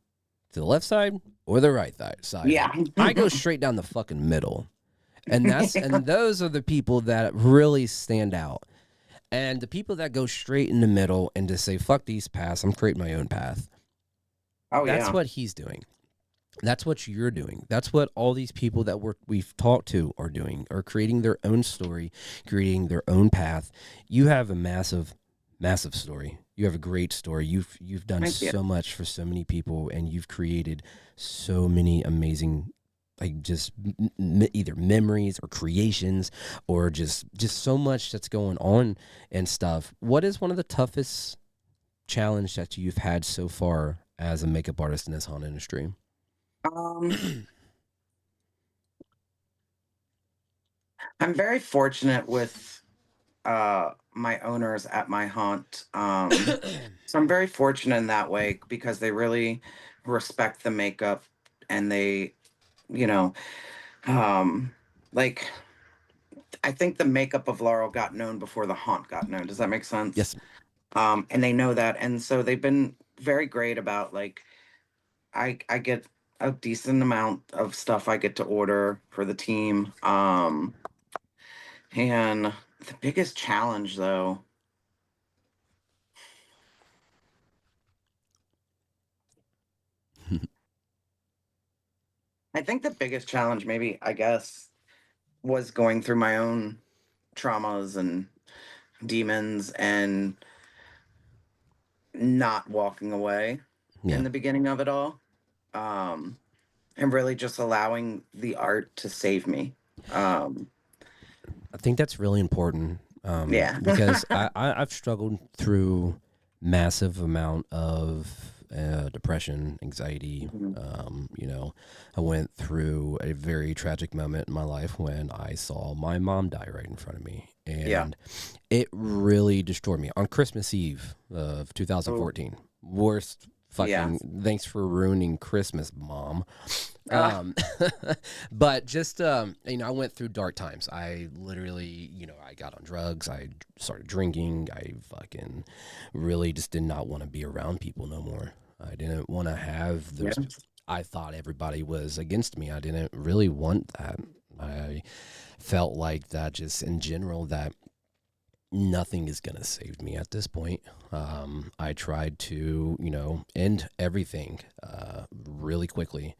to the left side or the right side. Yeah. I go straight down the fucking middle, and and those are the people that really stand out. And the people that go straight in the middle and just say, fuck these paths, I'm creating my own path. Oh, That's yeah. what he's doing. That's what you're doing. That's what all these people that we've talked to are doing, are creating their own story, creating their own path. You have a massive, massive story. You have a great story. You've done Thank you. so much for so many people, and you've created so many amazing, like just either memories or creations, or just so much that's going on and stuff. What is one of the toughest challenge that you've had so far as a makeup artist in this haunt industry? I'm very fortunate with my owners at my haunt. So I'm very fortunate in that way because they really respect the makeup, and they, you know, um like, I think the makeup of Laurel got known before the haunt got known. Does that make sense? Yes. And they know that, and so they've been very great about, like, I get a decent amount of stuff I get to order for the team. And the biggest challenge, though, I think the biggest challenge, maybe, I guess, was going through my own traumas and demons and not walking away Yeah. in the beginning of it all. And really just allowing the art to save me. I think that's really important. Yeah. Because I've struggled through massive amount of depression, anxiety. You know, I went through a very tragic moment in my life when I saw my mom die right in front of me, and Yeah. it really destroyed me on Christmas Eve of 2014. Worst fucking. Yeah. Thanks for ruining Christmas, Mom. Ah. But just you know, I went through dark times. I literally, you know, I got on drugs. I started drinking. I fucking really just did not want to be around people no more. I didn't want to have those. Yeah. I thought everybody was against me. I didn't really want that. I felt like that just in general, that nothing is going to save me at this point. I tried to, you know, end everything really quickly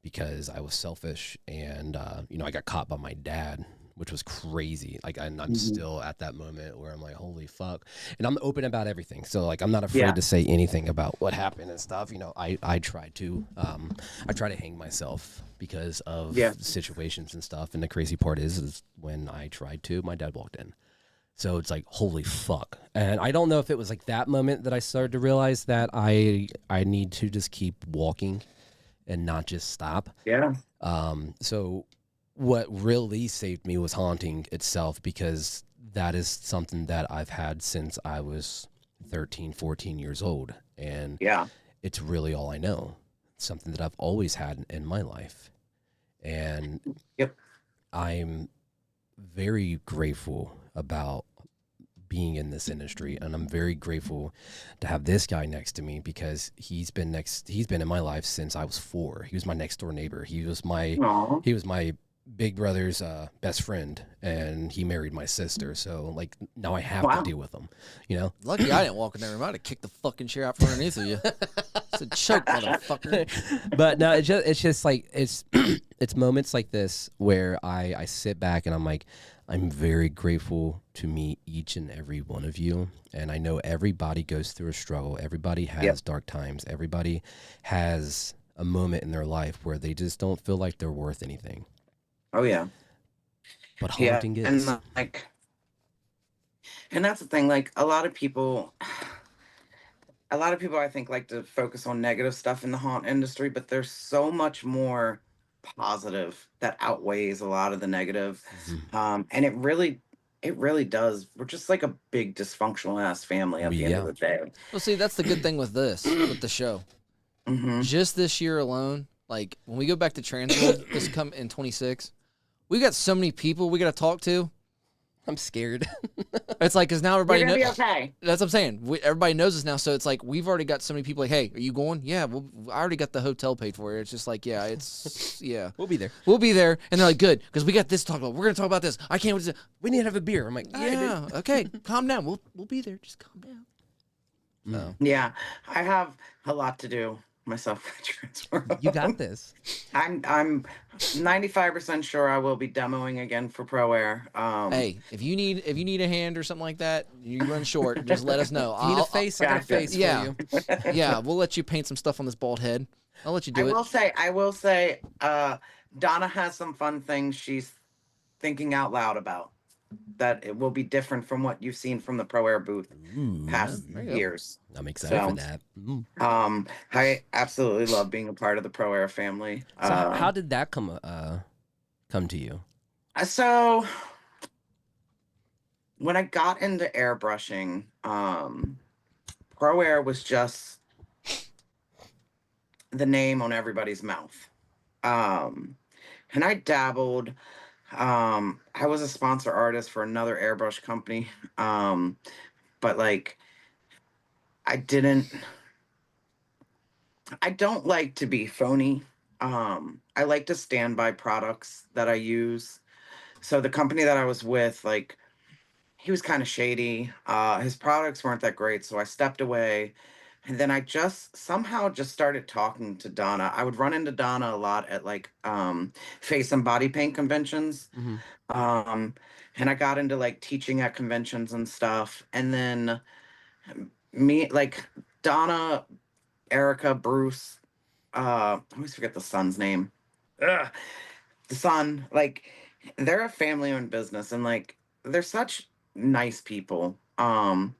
because I was selfish, and, you know, I got caught by my dad, which was crazy. Like, I'm still at that moment where I'm like, holy fuck. And I'm open about everything. So, like, I'm not afraid Yeah. to say anything about what happened and stuff. You know, I try to hang myself because of Yeah. situations and stuff. And the crazy part is when I tried to, my dad walked in. So it's like, holy fuck. And I don't know if it was like that moment that I started to realize that I need to just keep walking and not just stop. Yeah. So what really saved me was haunting itself, because that is something that I've had since I was 13, 14 years old. And Yeah. it's really all I know. something that I've always had in my life. And Yep. I'm very grateful about being in this industry, and I'm very grateful to have this guy next to me because he's been in my life since I was 4. He was my next door neighbor. He was my big brother's best friend, and he married my sister. So like now I have to deal with him, you know. Lucky I didn't walk in there. I might have kicked the fucking chair out from underneath of you. It's a choke, motherfucker. But no, it's just like it's it's moments like this where I sit back and I'm like, I'm very grateful to meet each and every one of you. And I know everybody goes through a struggle. Everybody has dark times. Everybody has a moment in their life where they just don't feel like they're worth anything. Oh yeah. But haunting is. And that's the thing, like a lot of people I think like to focus on negative stuff in the haunt industry, but there's so much more positive that outweighs a lot of the negative. And it really does. We're just like a big dysfunctional ass family at the end of the day. Well, see, that's the good thing with the show. Just this year alone, like when we go back to Transworld, this come in 26, we got so many people we got to talk to. I'm scared. It's like, because now everybody knows. Be okay. That's what I'm saying. Everybody knows us now, so it's like we've already got so many people like, hey, are you going? Yeah, well, I already got the hotel paid for. It's just like, yeah, it's, yeah. We'll be there. We'll be there. And they're like, good, because we got this to talk about. We're going to talk about this. I can't wait to. We need to have a beer. I'm like, yeah, okay, calm down. We'll be there. Just calm down. No. Yeah, I have a lot to do myself. You got this. I'm 95% sure I will be demoing again for Pro Air. Hey, if you need a hand or something like that, you run short, just let us know. You need a face, I got a face for you. Yeah, we'll let you paint some stuff on this bald head. I'll let you do it. I will say, Donna has some fun things she's thinking out loud about that it will be different from what you've seen from the Pro Air booth past years. I'm excited for that. I absolutely love being a part of the Pro Air family. So how did that come to you? So when I got into airbrushing, Pro Air was just the name on everybody's mouth. And I dabbled. I was a sponsor artist for another airbrush company. But like, I don't like to be phony. I like to stand by products that I use. So the company that I was with, like, he was kind of shady. His products weren't that great. So I stepped away. And then I just somehow started talking to Donna. I would run into Donna a lot at like face and body paint conventions. And I got into like teaching at conventions and stuff. And then like Donna, Erica, Bruce, I always forget the son's name. The son, like they're a family-owned business and like they're such nice people. And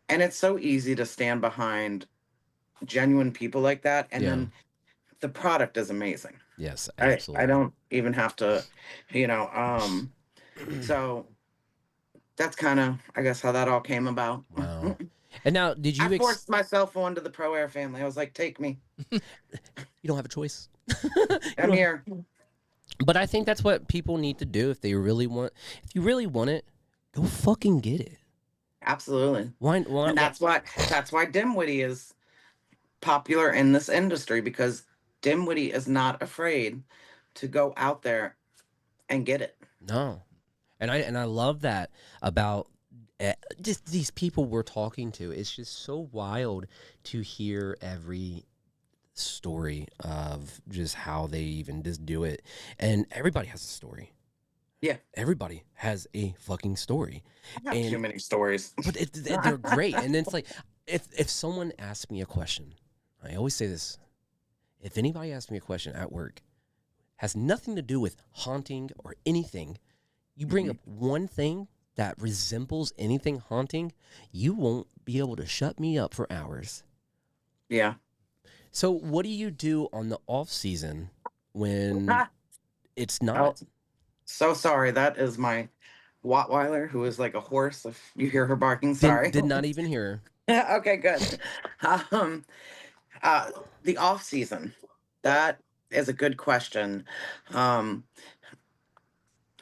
it's so easy to stand behind genuine people like that, and then the product is amazing. Yes, absolutely. I don't even have to, so that's kind of, I guess, how that all came about. Wow. And now, did you? I forced myself onto the Pro Air family. I was like, take me. You don't have a choice. I'm here. But I think that's what people need to do if you really want it, go fucking get it. Absolutely. Why? And that's why Dimwitty is popular in this industry, because Dimwitty is not afraid to go out there and get it. No, and I love that about just these people we're talking to. It's just so wild to hear every story of just how they even just do it, and everybody has a story. Yeah, everybody has a fucking story. I have too many stories, but they're great. And it's like if someone asks me a question, I always say this: if anybody asks me a question at work, has nothing to do with haunting or anything, you bring up one thing that resembles anything haunting, you won't be able to shut me up for hours. Yeah. So what do you do on the off season when it's not? Oh, so sorry. That is my Rottweiler, who is like a horse. If you hear her barking, sorry. Did not even hear her. Okay, good. The off season. That is a good question. Um,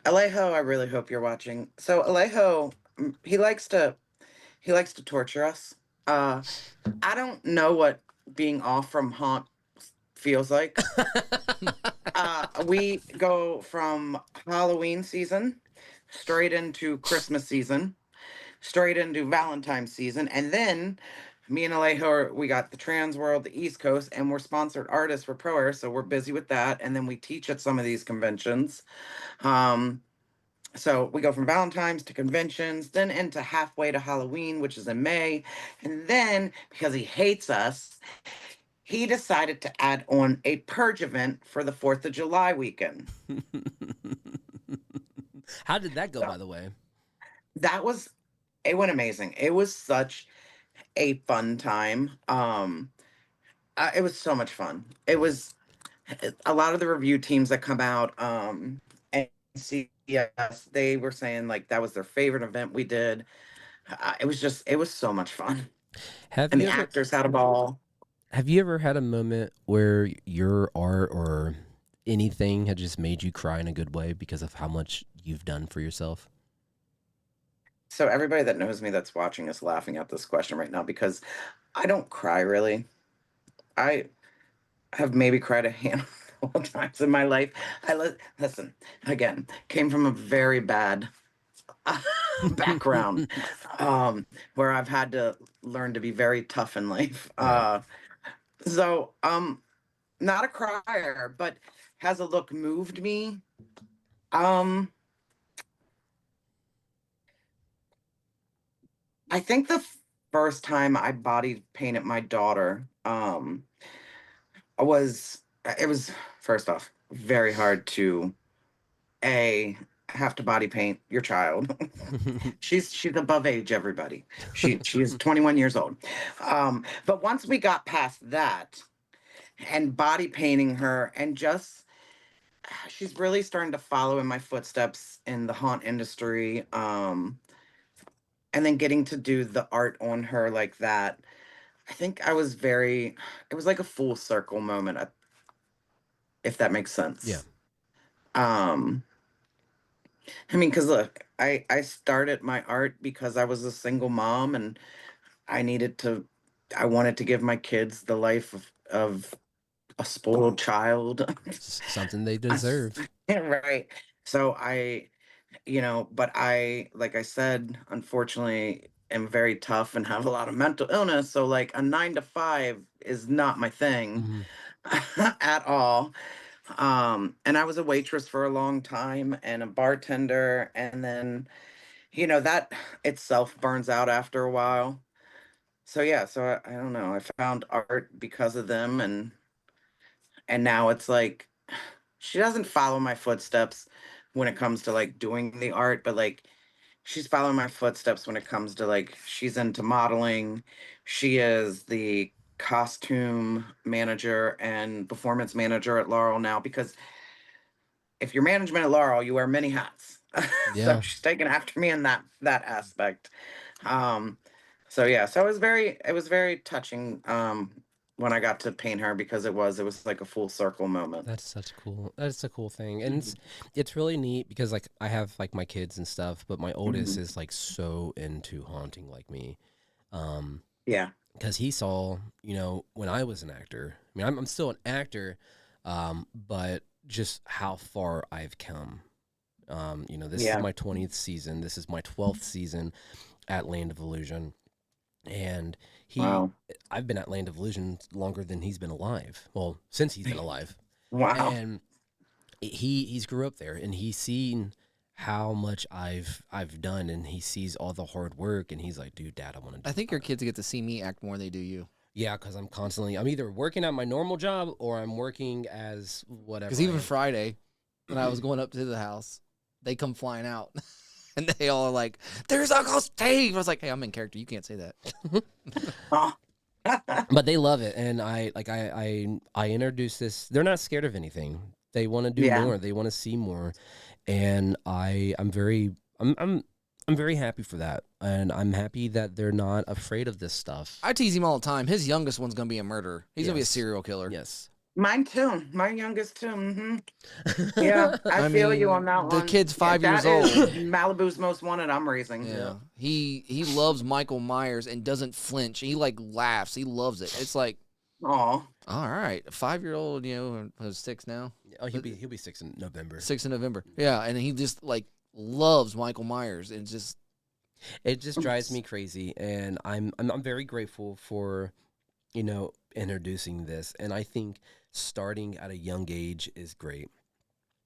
Alejo, I really hope you're watching. So Alejo, he likes to torture us. Uh, I don't know what being off from haunt feels like. We go from Halloween season straight into Christmas season, straight into Valentine's season, and then me and Alejo, we got the Trans World, the East Coast, and we're sponsored artists for Pro Air, so we're busy with that. And then we teach at some of these conventions. Um, so we go from Valentine's to conventions, then into halfway to Halloween, which is in May, and then because he hates us, he decided to add on a purge event for the 4th of July weekend. How did that go, So by the way? that was, it went amazing. It was such a fun time. It was so much fun. It was a lot of the review teams that come out, and CES, they were saying like that was their favorite event we did. It was so much fun. Have And you the ever actors had a ball. have you ever had a moment where your art or anything had just made you cry in a good way because of how much you've done for yourself? So everybody that knows me that's watching is laughing at this question right now because I don't cry really. I have maybe cried a handful of times in my life. Listen, again, came from a very bad background, where I've had to learn to be very tough in life. Yeah. So not a crier, but has a look moved me? Um, I think the first time I body painted my daughter, was it was first off very hard to a have to body paint your child. She's above age, everybody. She is 21 years old. But once we got past that and body painting her and just she's really starting to follow in my footsteps in the haunt industry. And then getting to do the art on her like that. I think I was very it was like a full circle moment, if that makes Yeah. sense. Um I mean, because look, I started my art because I was a single mom and I needed to, I wanted to give my kids the life of a spoiled child. Something they I s- deserve. right. So but like I said, unfortunately, am very tough and have a lot of mental illness. So, like, a 9 to 5 is not my thing Mhm. at all. And I was a waitress for a long time and a bartender. And then that itself burns out after a while. So yeah, so I don't know. I found art because of them, and now it's like she doesn't follow my footsteps when it comes to like doing the art, but like she's following my footsteps when it comes to like she's into modeling. She is the costume manager and performance manager at Laurel now because if you're management at Laurel, you wear many hats. So Yeah. she's taken after me in that aspect. Um, so yeah, so it was very touching when I got to paint her because it was like a full circle moment. That's such cool. That's a cool thing, and Mhm. it's really neat because like I have like my kids and stuff, but my oldest Mhm. is like so into haunting like me, Yeah. because he saw when I was an actor. I mean, I'm still an actor, but just how far I've come. This is Yeah. my 20th season. This is my 12th season at Land of Illusion, and he Wow. I've been at Land of Illusion longer than he's been alive. Well, since he's been alive. Wow. And he's grew up there and he's seen how much I've done, and he sees all the hard work, and he's like, dude, dad, I want to I do think your kids get to see me act more than they do you. yeah, because I'm either working at my normal job or I'm working as whatever Because I even am. Friday, when I was going up to the house, they come flying out. And they all are like, there's Uncle Steve. I was like, hey, I'm in character. You can't say that. Oh. But they love it, and I introduce this. They're not scared of anything. They want to do Yeah. more. They want to see more, and I'm very happy for that, and I'm happy that they're not afraid of this stuff. I tease him all the time. His youngest one's going to be a murderer. He's going to be a Yes. serial killer. Yes, Mine too. My youngest too. Yeah, I I feel you on mean, that the one. kid's Yeah, 5 years that is old. Malibu's most wanted. I'm raising. Yeah, he loves Michael Myers and doesn't flinch. He like laughs. He loves it. It's like, Oh, all right, a 5-year-old, who's 6 now, Oh, he'll be 6 in November. 6 in November. Yeah, and he just like loves Michael Myers and just It just drives me crazy, and I'm very grateful for, introducing this. And I think starting at a young age is great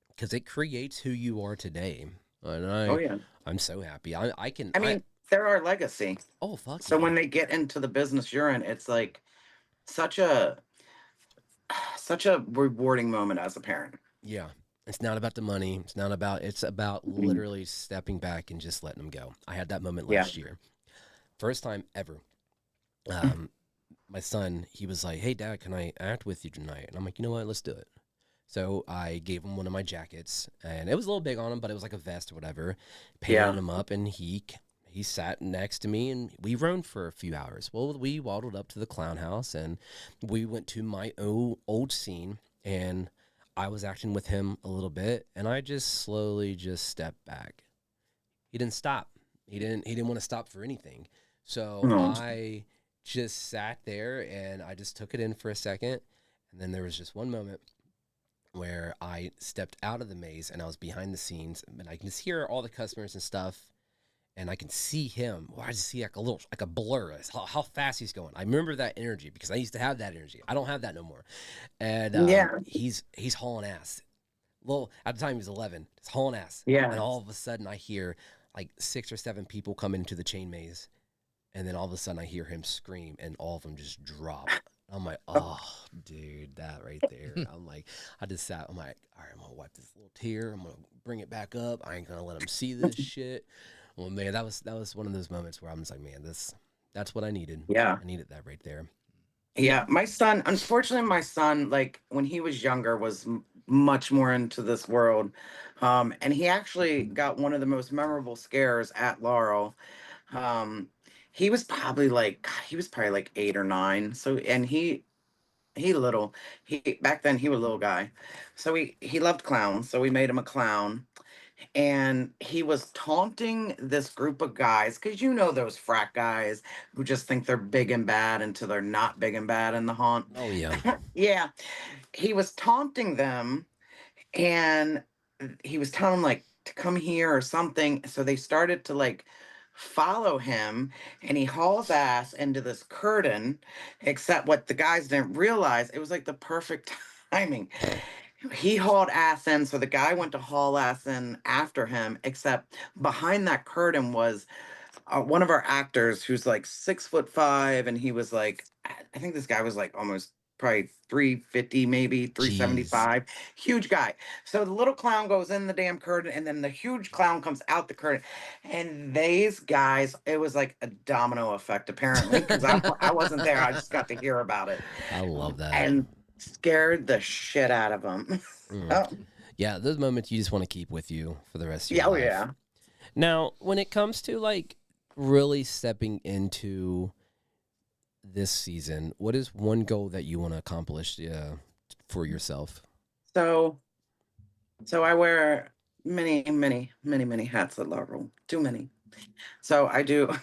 because it creates who you are today. And oh yeah. I'm so happy. I can I mean, they're our legacy. oh fuck So yeah. when they get into the business you're in, it's like such a such a rewarding moment as a parent. Yeah. It's not about the money. It's about Mhm. literally stepping back and just letting them go. I had that moment Yeah. last year. First time ever. Um, my son, he was like, "Hey dad, can I act with you tonight?" And I'm like, "You know what? Let's do it." So I gave him one of my jackets, and it was a little big on him, but it was like a vest or whatever. Painted Yeah. him up, and he sat next to me, and we roamed for a few hours. Well, we waddled up to the clown house, and we went to my old scene, and I was acting with him a little bit, and I just slowly just stepped back. He didn't stop. He didn't want to stop for anything. So No. I just sat there, and I just took it in for a second, and then there was just one moment where I stepped out of the maze and I was behind the scenes, and I can just hear all the customers and stuff, and I can see him. Well, I just see like a blur. It's how fast he's going. I remember that energy because I used to have that energy. I don't have that no more. And Yeah. he's hauling ass. Well, at the time he was 11. He's hauling ass. And Yeah. all of a sudden I hear like 6 or 7 people come into the chain maze, and then all of a sudden I hear him scream, and all of them just drop. I'm like, oh, dude, that right there. I'm like, I just sat. I'm like, all right, I'm gonna wipe this little tear. I'm gonna bring it back up. I ain't gonna let him see this shit. Well, man, that was one of those moments where I'm just like, man, that's what I needed. Yeah. I needed that right there. Yeah. My son, unfortunately, my son, like when he was younger, was much more into this world. And he actually got one of the most memorable scares at Laurel. Um, he was probably like 8 or 9. So, and he little, he back then he was a little guy. So he loved clowns. So we made him a clown, and he was taunting this group of guys because those frat guys who just think they're big and bad until they're not big and bad in the haunt. Oh yeah. Yeah, he was taunting them, and he was telling them like to come here or something. So they started to like follow him, and he hauls ass into this curtain. Except what the guys didn't realize, it was like the perfect timing. He hauled ass in, so the guy went to haul ass in after him. Except behind that curtain was one of our actors who's like 6'5", and he was like, I think this guy was like almost probably 350, maybe Jeez. 375, huge guy. So the little clown goes in the damn curtain, and then the huge clown comes out the curtain, and these guys, it was like a domino effect apparently because I wasn't there. I just got to hear about it, I love that. and scared the shit out of them. Mm. Oh, Yeah, those moments you just want to keep with you for the rest of yeah, your oh life. yeah. Now, when it comes to like really stepping into this season, what is one goal that you want to accomplish for yourself? So I wear many, many, many, many hats at Laurel. Too many. So I do.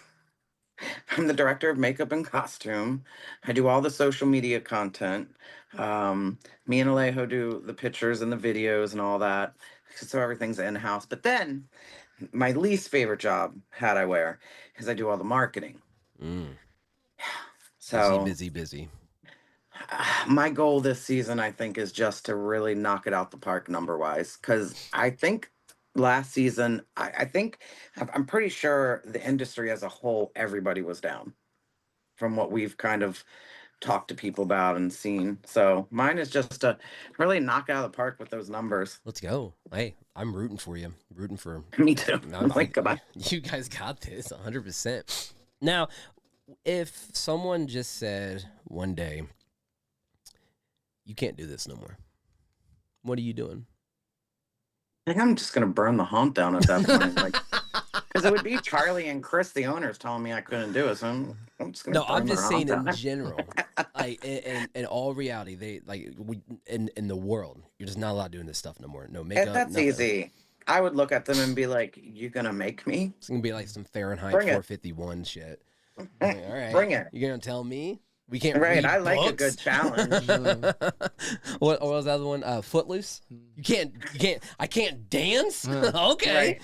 I'm the director of makeup and costume. I do all the social media content. Me and Alejo do the pictures and the videos and all that. So everything's in house. But then my least favorite job hat I wear is I do all the marketing. Mm. Busy, So busy, busy. my goal this season, I think, is just to really knock it out the park number wise. Because I think last season, I think I'm pretty sure the industry as a whole, everybody was down from what we've kind of talked to people about and seen. So mine is just to really knock it out of the park with those numbers. Let's go. Hey, I'm rooting for you. Rooting for. Me too. I think Like, goodbye. you guys got this 100%. Now, if someone just said one day, you can't do this no more, what are you doing? I think I'm just gonna burn the haunt down at that point. Like, because it would be Charlie and Chris, the owners, telling me I couldn't do it. So I'm just gonna No, burn I'm the just haunt saying in down. general. like in all reality, they like in the world, you're just not allowed doing this stuff no more. No makeup, That's nothing. easy. I would look at them and be like, "You gonna make me? It's gonna be like some Fahrenheit Bring it. 451 shit. Like, all right, Bring it." you're gonna tell me we can't Right. read I like a good books? challenge. What was the other one? Footloose. I can't dance. Okay,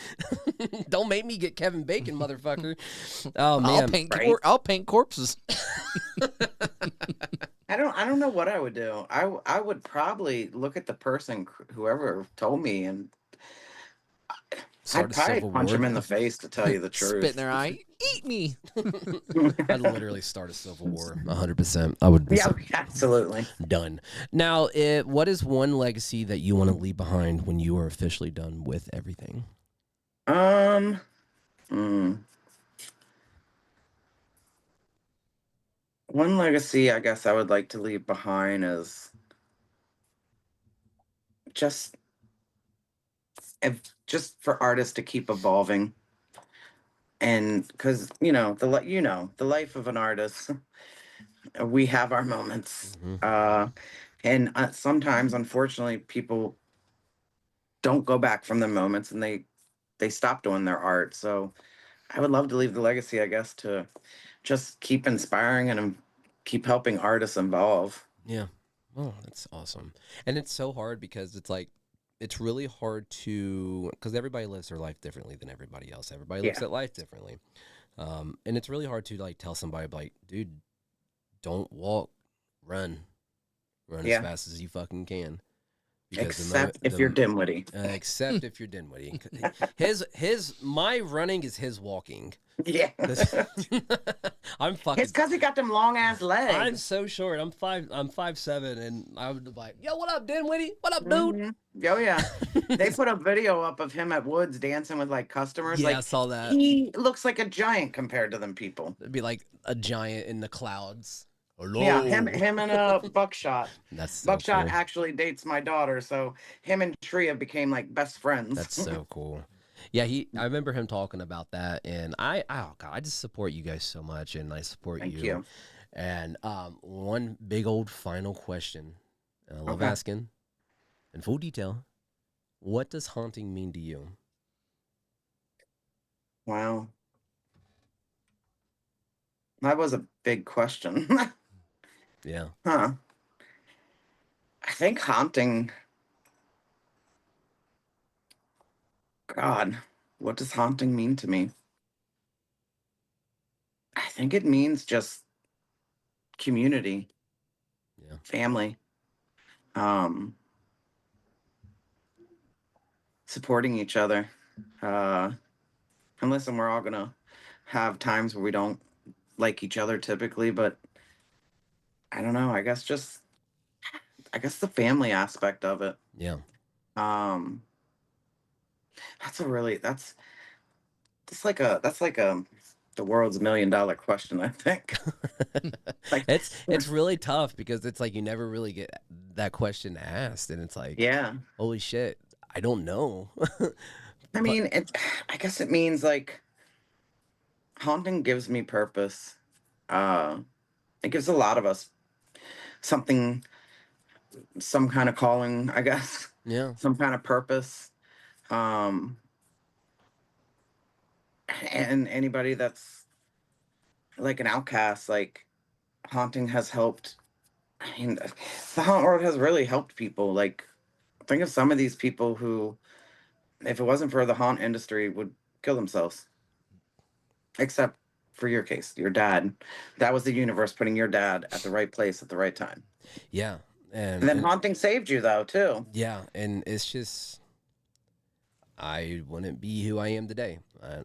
don't make me get Kevin Bacon, motherfucker. Oh man, I'll paint corpses. I don't know what I would do. I would probably look at the person, whoever told me, and Start I'd a probably civil punch war. him in the face to tell you the Spit in truth. their eye. Eat me. I'd literally start a civil war. 100%. I would. Yeah, absolutely. Done. Now, what is one legacy that you want to leave behind when you are officially done with everything? One legacy I guess I would like to leave behind is just just for artists to keep evolving, and because the life of an artist, we have our moments, and sometimes unfortunately people don't go back from the moments, and they stop doing their art. So I would love to leave the legacy, I guess, to just keep inspiring and keep helping artists evolve. Yeah. Oh, that's awesome. And it's so hard because it's really hard because everybody lives their life differently than everybody else. Everybody looks Yeah. at life differently. And it's really hard to like tell somebody like, dude, don't walk, run as Yeah. fast as you fucking can. Because Except if you're Dinwiddie. Except if you're Dinwiddie. My running is his walking. Yeah. I'm fucking. It's because he got them long ass legs. I'm so short. I'm 5'7", and I would be like, "Yo, what up, Dinwiddie? What up, dude?" Mhm. Oh yeah. They put a video up of him at Woods dancing with like customers. Yeah, like I saw that. he looks like a giant compared to them people. It'd be like a giant in the clouds. Hello. Yeah, him and Buckshot. That's so Buckshot cool. actually dates my daughter, so him and Tria became like best friends. That's so cool. Yeah, I remember him talking about that, and oh God, I just support you guys so much, and I support Thank you. And one big old final question, and I love Okay. asking in full detail. What does haunting mean to you? Wow. That was a big question. Yeah. Huh. I think haunting. God, what does haunting mean to me? I think it means just community, Yeah. family, um, supporting each other. And listen, we're all gonna have times where we don't like each other typically, but I don't know. I guess the family aspect of it. Yeah. Um, that's that's like the world's $1 million question, I think. Like, It's really tough because it's like you never really get that question asked, and it's like, yeah. holy shit, I don't know. I mean, I guess it means like haunting gives me purpose. Uh, it gives a lot of us something, some kind of calling, I guess, Yeah. some kind of purpose. And anybody that's like an outcast, like haunting has helped. I mean, the haunt world has really helped people. Like, think of some of these people who, if it wasn't for the haunt industry, would kill themselves. Except for your case, your dad. That was the universe putting your dad at the right place at the right time. Yeah. And then haunting saved you, though, too. Yeah, and it's just I wouldn't be who I am today.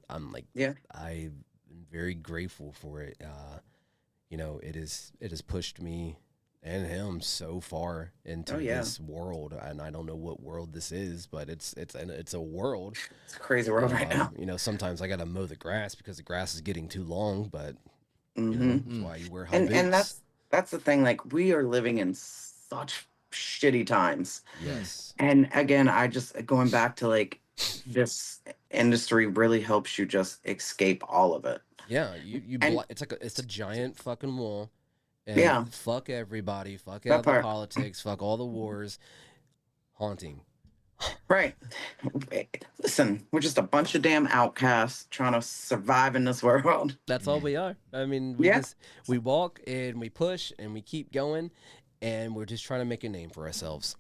I'm like, Yeah. I'm very grateful for it. It has pushed me and him so far into Oh, yeah. this world, and I don't know what world this is, but it's a world. It's a crazy world right now. Sometimes I gotta mow the grass because the grass is getting too long, but Mhm. that's why you wear high And boots. that's the thing. Like, we are living in such shitty times. Yes. And again, I just going back to like this industry really helps you just escape all of it. Yeah, And it's a giant fucking wall, And Yeah, fuck everybody, fuck all that the part. politics, fuck all the wars. Haunting. Right. Listen, we're just a bunch of damn outcasts trying to survive in this world. That's all we are. I mean, Yeah, we walk and we push and we keep going, and we're just trying to make a name for ourselves.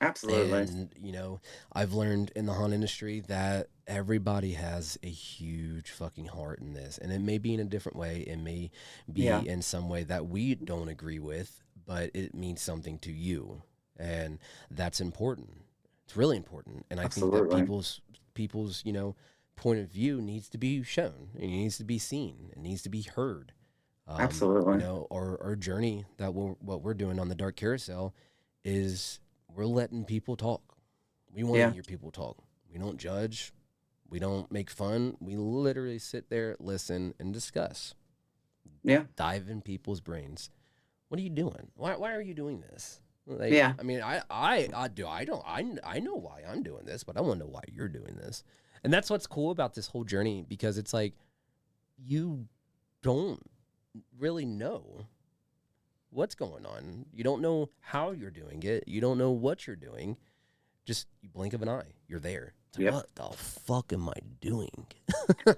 absolutely. And I've learned in the haunt industry that everybody has a huge fucking heart in this, and it may be in a different way. It may Yeah, be in some way that we don't agree with, but it means something to you, and that's important. It's really important, and I think that absolutely. people's point of view needs to be shown. It needs to be seen. It needs to be heard. Absolutely. Our journey that what we're doing on the Dark Carousel is we're letting people talk. We want to Yeah, hear people talk. We don't judge. We don't make fun. We literally sit there, listen, and discuss. yeah, Dive in people's brains. What are you doing? Why are you doing this? Like, yeah, I mean, I know why I'm doing this, but I want to know why you're doing this. And that's what's cool about this whole journey, because it's like you don't really know what's going on. You don't know how you're doing it. You don't know what you're doing. Just you blink of an eye, you're there. It's like, yep. what the fuck am I doing?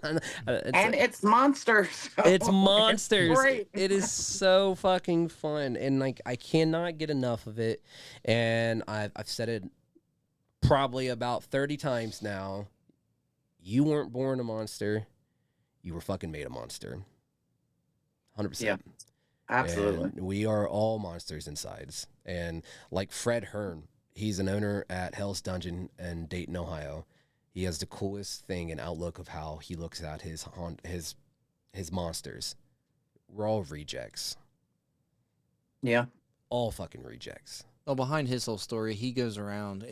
And it's monsters. So It's it's monsters. great. It is so fucking fun, and like I cannot get enough of it. And I've said it probably about 30 times now. You weren't born a monster. You were fucking made a monster. Yeah, 100%. absolutely. And we are all monsters insides. And like Fred Hearn, he's an owner at Hell's Dungeon in Dayton, Ohio. He has the coolest thing and outlook of how he looks at his monsters. We're all rejects. Yeah, All fucking rejects. Well, behind his whole story, he goes around.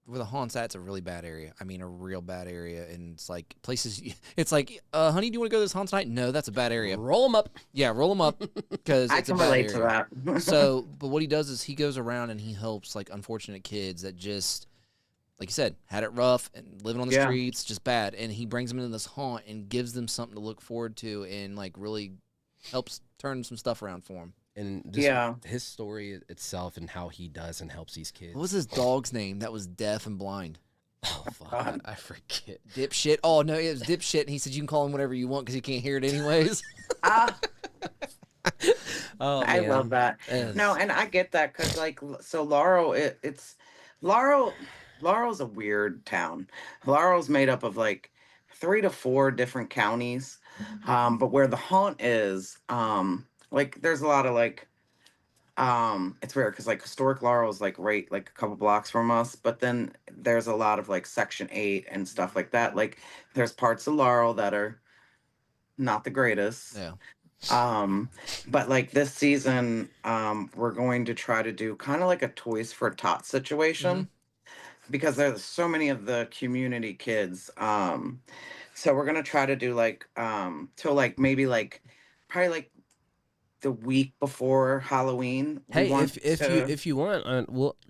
Where the haunt's at. It's a really bad area. I mean, a real bad area, and it's like places. It's like, honey, do you want to go to this haunt tonight? No, that's a bad area. Roll them up. Yeah, roll them up because I it's a can bad relate area. to that. So, but what he does is he goes around and he helps like unfortunate kids that just, like you said, had it rough and living on the Yeah. streets, just bad. And he brings them into this haunt and gives them something to look forward to, and like really helps turn some stuff around for them. And just Yeah. his story itself and how he does and helps these kids. What was his dog's name that was deaf and blind? Oh, fuck. God. I forget. Dipshit. Oh no, it was Dipshit, and he said you can call him whatever you want because he can't hear it anyways. Ah, Oh, I man. love that. Yes. No, and I get that because, like, so Laurel, it's Laurel. Laurel's a weird town. Laurel's made up of like 3 to 4 different counties, but where the haunt is, like, there's a lot of like, it's weird because like historic Laurel is like right like a couple blocks from us, but then there's a lot of like Section 8 and stuff like that. Like, there's parts of Laurel that are not the greatest. Yeah. But like this season, we're going to try to do kind of like a Toys for Tots situation because there's so many of the community kids. So we're gonna try to do like till like maybe like probably like the week before Halloween. We Hey, want if you want,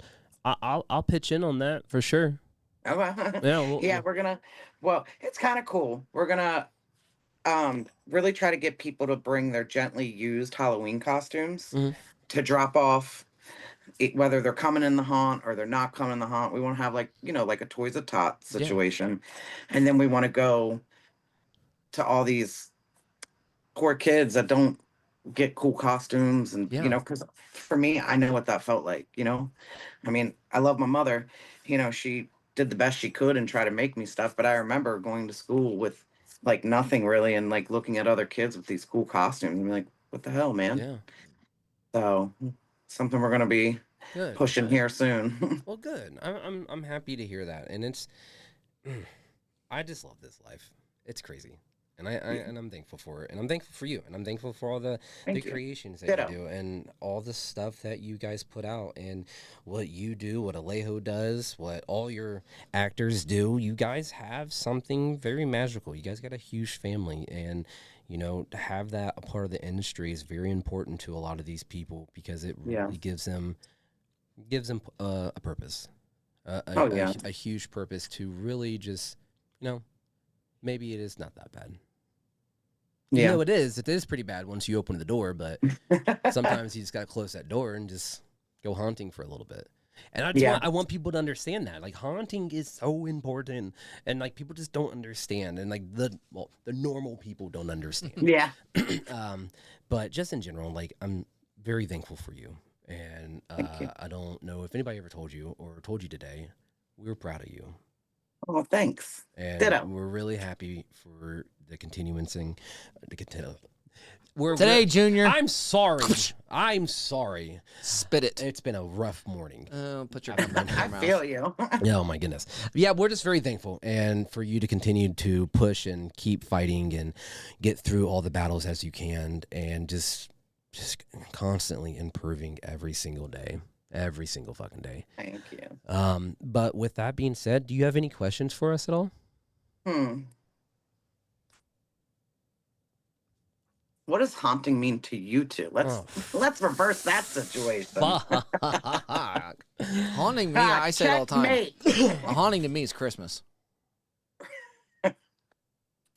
I'll pitch in on that for sure. Yeah, yeah, we're gonna. Well, it's kind of cool. We're gonna really try to get people to bring their gently used Halloween costumes Mhm. to drop off, whether they're coming in the haunt or they're not coming in the haunt. We want to have like like a Toys of Tot Yeah. situation, and then we want to go to all these poor kids that don't get cool costumes, and Yeah. because for me, I know what that felt like. I mean, I love my mother. She did the best she could and try to make me stuff, but I remember going to school with like nothing really, and like looking at other kids with these cool costumes and be like, what the hell, man? Yeah. So something we're gonna be Good. pushing Good. here soon. Well, good. I'm happy to hear that, and it's I just love this life. It's crazy, and I'm thankful for it, and I'm thankful for you, and I'm thankful for all the Thank you. creations that Ditto. you do, and all the stuff that you guys put out, and what you do, what Alejo does, what all your actors do. You guys have something very magical. You guys got a huge family, and to have that a part of the industry is very important to a lot of these people because it Yeah. really gives them a purpose, Oh, yeah. a huge purpose to really just, maybe it is not that bad. You Yeah. know, it is pretty bad once you open the door, but sometimes you just got to close that door and just go haunting for a little bit. And Yeah. I want people to understand that, like, haunting is so important, and like people just don't understand, and like the normal people don't understand. Yeah. But just in general, like, I'm very thankful for you, and Thank you. I don't know if anybody ever told you or told you today, we were proud of you, Oh, thanks. and Ditto. we're really happy for the continuing. Today, Junior. I'm sorry. I'm sorry. Spit it. It's been a rough morning. Put your gum in your I mouth. feel you. Oh my goodness. Yeah, we're just very thankful, and for you to continue to push and keep fighting and get through all the battles as you can, and just constantly improving every single day. Every single fucking day. Thank you. But with that being said, do you have any questions for us at all? What does haunting mean to you two? Let's reverse that situation. Fuck. Haunting me, I say it all the time. Checkmate. Haunting to me is Christmas.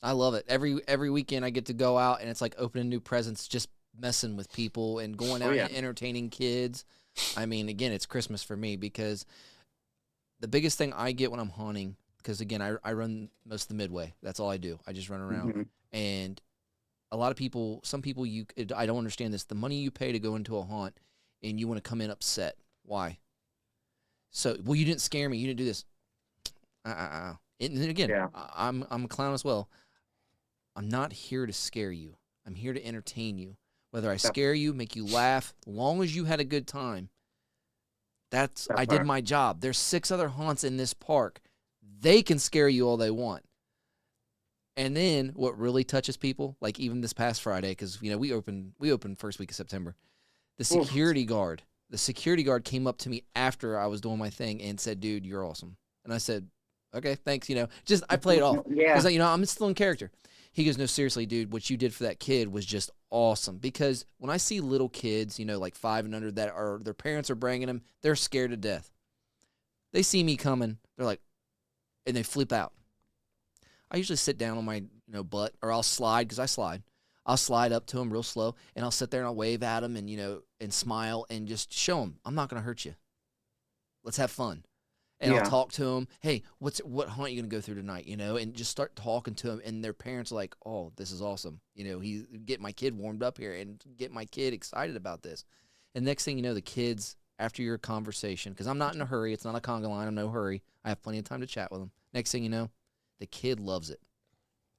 I love it. Every weekend I get to go out and it's like opening new presents, just messing with people and going out and entertaining kids. I mean, again, it's Christmas for me because the biggest thing I get when I'm haunting, because again, I run most of the Midway. That's all I do. I just run around. And a lot of people, some people, I don't understand this. The money you pay to go into a haunt and you want to come in upset. Why? So, well, you didn't scare me. You didn't do this. And then again, I'm a clown as well. I'm not here to scare you. I'm here to entertain you. Whether I scare you, make you laugh, as long as you had a good time, I did my job. There's 6 other haunts in this park. They can scare you all they want. And then what really touches people, like even this past Friday, because we opened first week of September, the security guard came up to me after I was doing my thing and said, "Dude, you're awesome." And I said, "Okay, thanks." Just I play it off because I'm still in character. He goes, "No, seriously, dude, what you did for that kid was just awesome." Because when I see little kids, like 5 and under, that are their parents are bringing them, they're scared to death. They see me coming, they're like, and they flip out. I usually sit down on my butt, or I'll slide because I slide. I'll slide up to them real slow, and I'll sit there and I'll wave at them and and smile and just show them I'm not gonna hurt you. Let's have fun. And I'll talk to them. Hey, what haunt you gonna go through tonight? And just start talking to them. And their parents are like, "Oh, this is awesome." He get my kid warmed up here and get my kid excited about this. And next thing you know, the kids, after your conversation, because I'm not in a hurry. It's not a conga line. I'm no hurry. I have plenty of time to chat with them. Next thing you know, the kid loves it,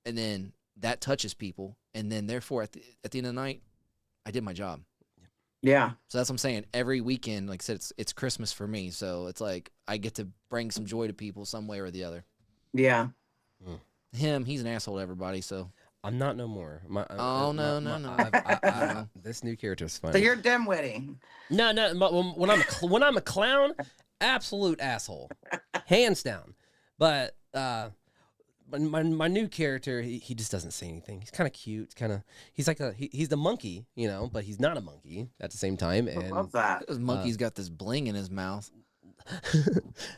and then that touches people. And then therefore, at the end of the night, I did my job. Yeah. So that's what I'm saying. Every weekend, like I said, it's Christmas for me. So it's like I get to bring some joy to people some way or the other. Yeah. He's an asshole to everybody. So I'm not no more. No. This new character is funny. So you're dimwitty. No. When I'm a clown, absolute asshole, hands down. But my new character, he just doesn't say anything. He's kind of cute. He's like he's the monkey, but he's not a monkey at the same time. I And love that. this monkey's got this bling in his mouth.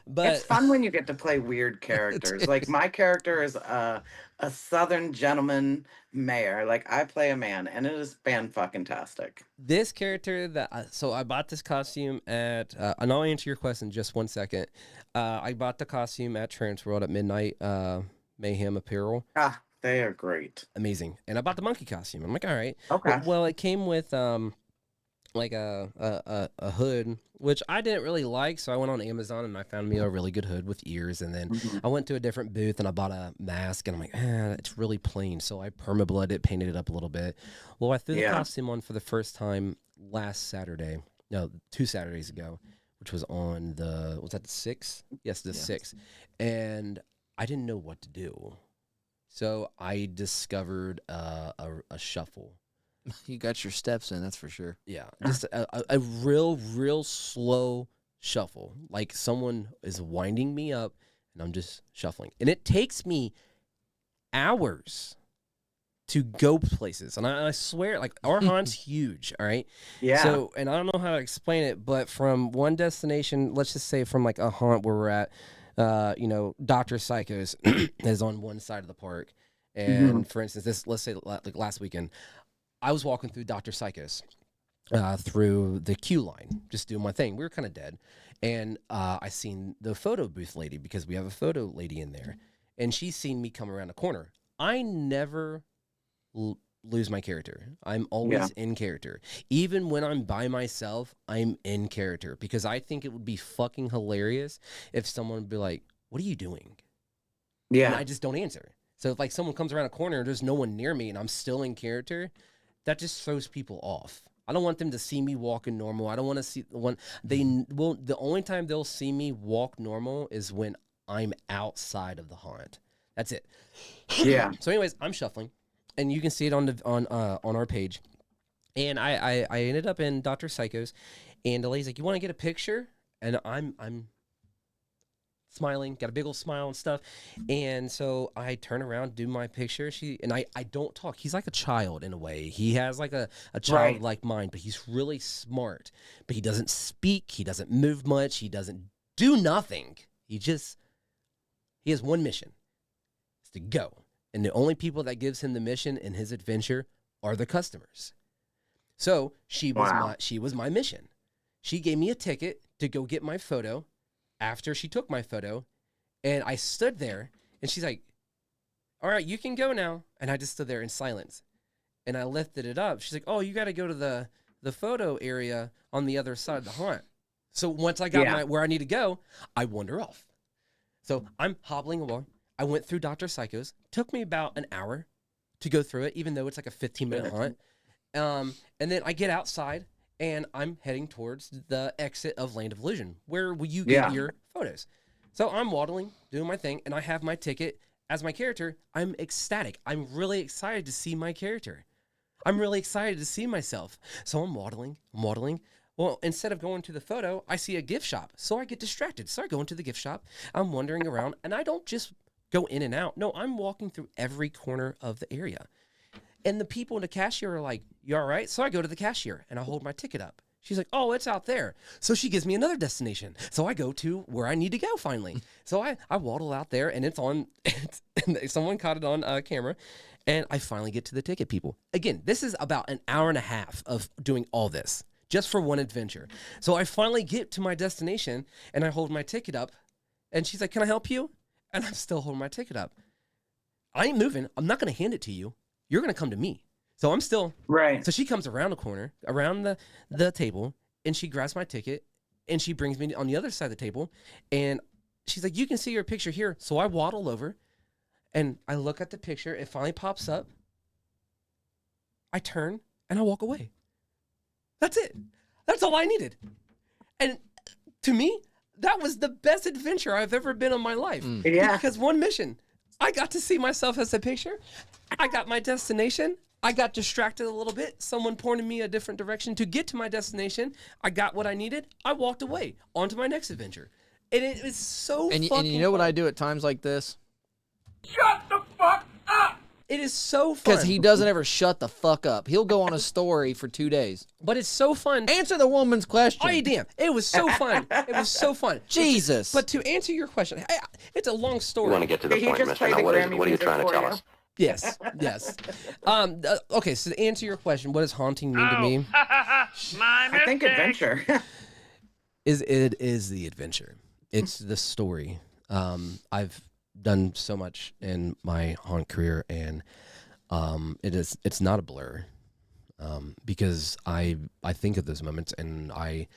but It's fun when you get to play weird characters. Like my character is a Southern gentleman mayor. Like I play a man, and it is fan-fucking-tastic. this character so I bought this costume at and I'll answer your question in just 1 second. I bought the costume at Trans World at Midnight Mayhem Apparel. They are great. Amazing. And I bought the monkey costume. I'm like, all right. Okay. Well, it came with like a hood, which I didn't really like, so I went on Amazon and I found me a really good hood with ears, and then I went to a different booth and I bought a mask, and I'm like, it's really plain, so I permabled it, painted it up a little bit. Well, I threw the costume on for the first time last Saturday. No, 2 Saturdays ago, which was on was that the 6th? Yes, the 6th. And I didn't know what to do. So I discovered a shuffle. You got your steps in, that's for sure. Yeah, just a real slow shuffle. Like someone is winding me up and I'm just shuffling. And it takes me hours to go places. And I swear, like, our haunt's huge, all right? Yeah. So, and I don't know how to explain it, but from one destination, let's just say from like a haunt where we're at, Dr. Psychos is on one side of the park. And for instance, let's say like last weekend, I was walking through Dr. Psychos through the queue line, just doing my thing. We were kind of dead. And I seen the photo booth lady because we have a photo lady in there. And she's seen me come around the corner. I never lose my character. I'm always in character. Even when I'm by myself, I'm in character because I think it would be fucking hilarious if someone would be like, "What are you doing?" Yeah. And I just don't answer. So if like someone comes around a corner and there's no one near me and I'm still in character, that just throws people off. I don't want them to see me walking normal. I don't want to see the only time they'll see me walk normal is when I'm outside of the haunt. That's it. Yeah. So anyways, I'm shuffling. And you can see it on our page. And I ended up in Dr. Psychos, and the lady's like, "You want to get a picture?" And I'm smiling, got a big old smile and stuff. And so I turn around, do my picture. I don't talk. He's like a child in a way. He has like a childlike mind, but he's really smart. But he doesn't speak. He doesn't move much. He doesn't do nothing. He has one mission. It's to go. And the only people that gives him the mission in his adventure are the customers. So she was my mission. She gave me a ticket to go get my photo after she took my photo. And I stood there and she's like, "All right, you can go now." And I just stood there in silence. And I lifted it up. She's like, "Oh, you got to go to the photo area on the other side of the haunt." So once I got where I need to go, I wander off. So I'm hobbling along. I went through Dr. Psychos. Took me about an hour to go through it, even though it's like a 15-minute hunt. And then I get outside, and I'm heading towards the exit of Land of Illusion, where will you get your photos. So I'm waddling, doing my thing, and I have my ticket. As my character, I'm ecstatic. I'm really excited to see my character. I'm really excited to see myself. So I'm waddling. Well, instead of going to the photo, I see a gift shop. So I get distracted. So I go into the gift shop. I'm wandering around, and I don't just go in and out. No, I'm walking through every corner of the area. And the people in the cashier are like, "You all right?" So I go to the cashier, and I hold my ticket up. She's like, "Oh, it's out there." So she gives me another destination. So I go to where I need to go finally. So I waddle out there, and someone caught it on camera. And I finally get to the ticket people. Again, this is about an hour and a half of doing all this just for one adventure. So I finally get to my destination, and I hold my ticket up. And she's like, "Can I help you?" And I'm still holding my ticket up. I ain't moving. I'm not going to hand it to you. You're going to come to me. So I'm still. Right. So she comes around the corner, around the table, and she grabs my ticket, and she brings me on the other side of the table. And she's like, "You can see your picture here." So I waddle over, and I look at the picture. It finally pops up. I turn, and I walk away. That's it. That's all I needed. And to me, that was the best adventure I've ever been in my life. Yeah. Because one mission, I got to see myself as a picture. I got my destination. I got distracted a little bit. Someone pointed me a different direction to get to my destination. I got what I needed. I walked away on to my next adventure. And it was so And fucking you know what fun. I do at times like this? Shut the fuck up! It is so fun. Because he doesn't ever shut the fuck up. He'll go on a story for 2 days. But it's so fun. Answer the woman's question. Oh, you damn. It was so fun. It was so fun. Jesus. But to answer your question, it's a long story. You want to get to the He point, just mister. played Now, the what Grammy are you music trying to for tell you. us? Yes. Okay, so to answer your question, what does haunting mean to me? I think adventure. It is the adventure. It's the story. I've done so much in my haunt career, and it's not a blur. Because I think of those moments, and I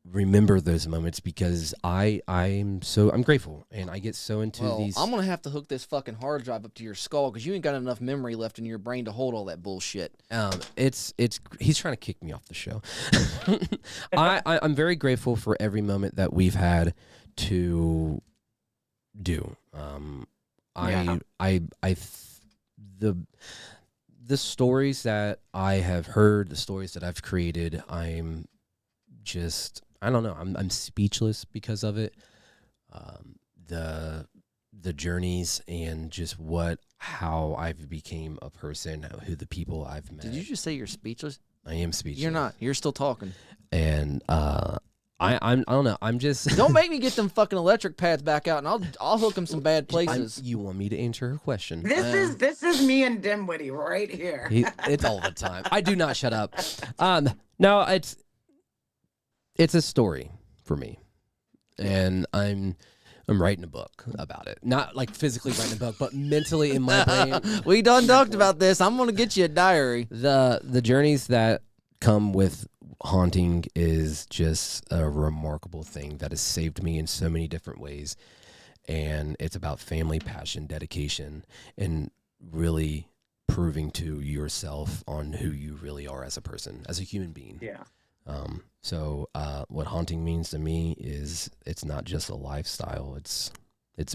remember those moments because I'm grateful, and I get so into these. I'm gonna have to hook this fucking hard drive up to your skull because you ain't got enough memory left in your brain to hold all that bullshit. He's trying to kick me off the show. I'm very grateful for every moment that we've had to do. The stories that I have heard, the stories that I've created, I don't know. I'm speechless because of it. The journeys and just how I've became a person, who the people I've met. Did you just say you're speechless? I am speechless. You're not. You're still talking. And I don't know. I'm just Don't make me get them fucking electric pads back out, and I'll hook them some bad places. You want me to answer her question? This is me and Dimwitty right here. It's all the time. I do not shut up. No, it's a story for me, and I'm writing a book about it. Not like physically writing a book, but mentally in my brain. We done talked about this. I'm gonna get you a diary. The journeys that come with haunting is just a remarkable thing that has saved me in so many different ways, and it's about family, passion, dedication, and really proving to yourself on who you really are as a person, as a human being. Yeah. So what haunting means to me is it's not just a lifestyle, it's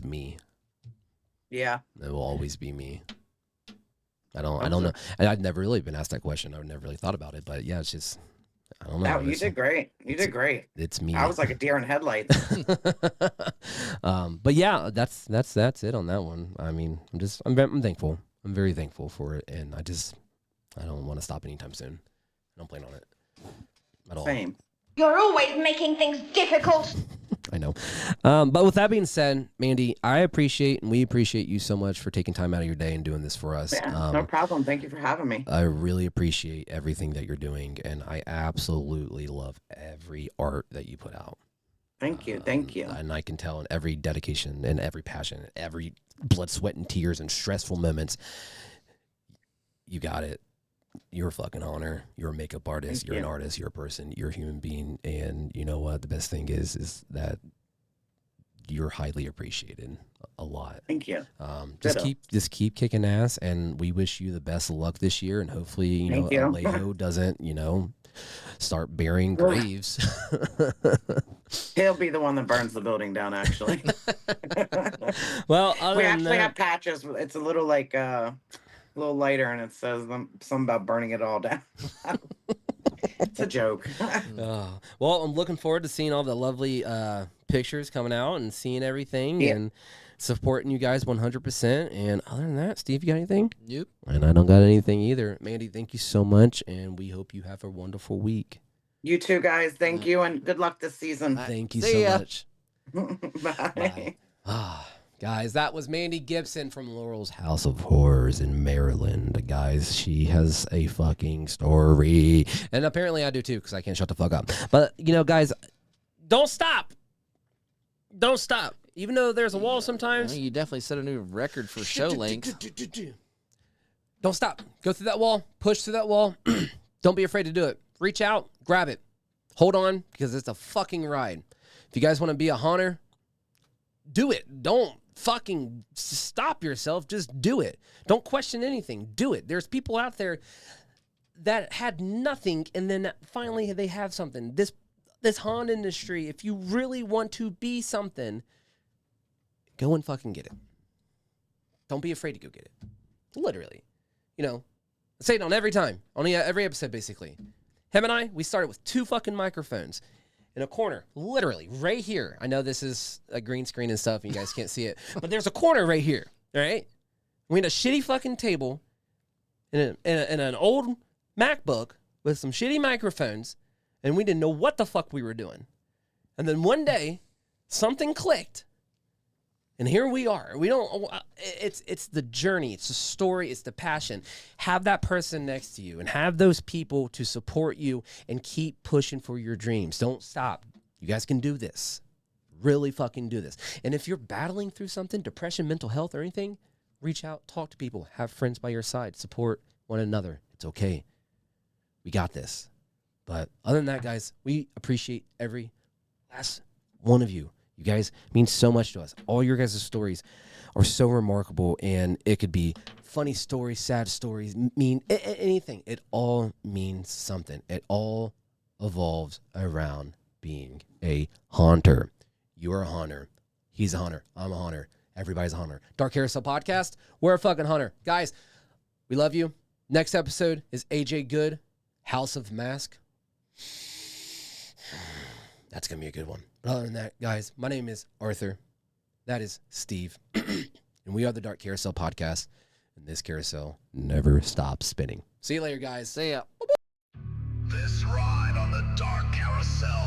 me. Yeah. It will always be me. I don't know. And I'd never really been asked that question. I've never really thought about it, but yeah, it's just, I don't know. No, you did great. You did great. It's me. I was like a deer in headlights. But yeah, that's it on that one. I mean, I'm thankful. I'm very thankful for it, and I don't want to stop anytime soon. I don't plan on it at all. Same. You're always making things difficult. I know. But with that being said, Mandy, I appreciate and we appreciate you so much for taking time out of your day and doing this for us. Yeah, no problem. Thank you for having me. I really appreciate everything that you're doing, and I absolutely love every art that you put out. Thank you. Thank you. And I can tell in every dedication and every passion, every blood, sweat, and tears and stressful moments, you got it. You're a fucking honor. You're a makeup artist. You're an artist. You're a person. You're a human being. And you know what? The best thing is that you're highly appreciated a lot. Thank you. Just keep kicking ass, and we wish you the best of luck this year. And hopefully, Alejo doesn't, start burying graves. He'll be the one that burns the building down, actually. Well, we actually have patches. It's a little like a little lighter, and it says something about burning it all down. It's a joke. Well, I'm looking forward to seeing all the lovely pictures coming out and seeing everything and supporting you guys 100%. And other than that, Steve, you got anything? Nope. And I don't got anything either. Mandy, thank you so much, and we hope you have a wonderful week. You too, guys. Thank you, and good luck this season. Thank you See so ya. much. Bye. Bye. Guys, that was Mandy Gibson from Laurel's House of Horrors in Maryland. Guys, she has a fucking story. And apparently I do too, because I can't shut the fuck up. But, guys, don't stop. Don't stop. Even though there's a wall sometimes. You definitely set a new record for show length. Don't stop. Go through that wall. Push through that wall. Don't be afraid to do it. Reach out. Grab it. Hold on, because it's a fucking ride. If you guys want to be a haunter, do it. Don't fucking stop yourself. Just do it. Don't question anything. Do it. There's people out there that had nothing, and then finally they have something. This haunt industry, if you really want to be something, go and fucking get it. Don't be afraid to go get it. Literally. I say it on every episode, basically. Him and I, we started with 2 fucking microphones in a corner, literally, right here. I know this is a green screen and stuff, and you guys can't see it, but there's a corner right here, all right? We had a shitty fucking table and an old MacBook with some shitty microphones, and we didn't know what the fuck we were doing. And then one day, something clicked, and here we are. It's the journey, it's the story, it's the passion. Have that person next to you and have those people to support you and keep pushing for your dreams. Don't stop. You guys can do this. Really fucking do this. And if you're battling through something, depression, mental health, or anything, reach out, talk to people, have friends by your side, support one another. It's okay. We got this. But other than that, guys, we appreciate every last one of you. You guys mean so much to us. All your guys' stories are so remarkable, and it could be funny stories, sad stories, anything. It all means something. It all evolves around being a haunter. You're a haunter. He's a haunter. I'm a haunter. Everybody's a haunter. Dark Carousel Podcast. We're a fucking haunter. Guys, we love you. Next episode is AJ Good, House of Mask. That's going to be a good one. But other than that, guys, my name is Arthur. That is Steve. And we are the Dark Carousel Podcast. And this carousel never stops spinning. See you later, guys. See ya. This ride on the Dark Carousel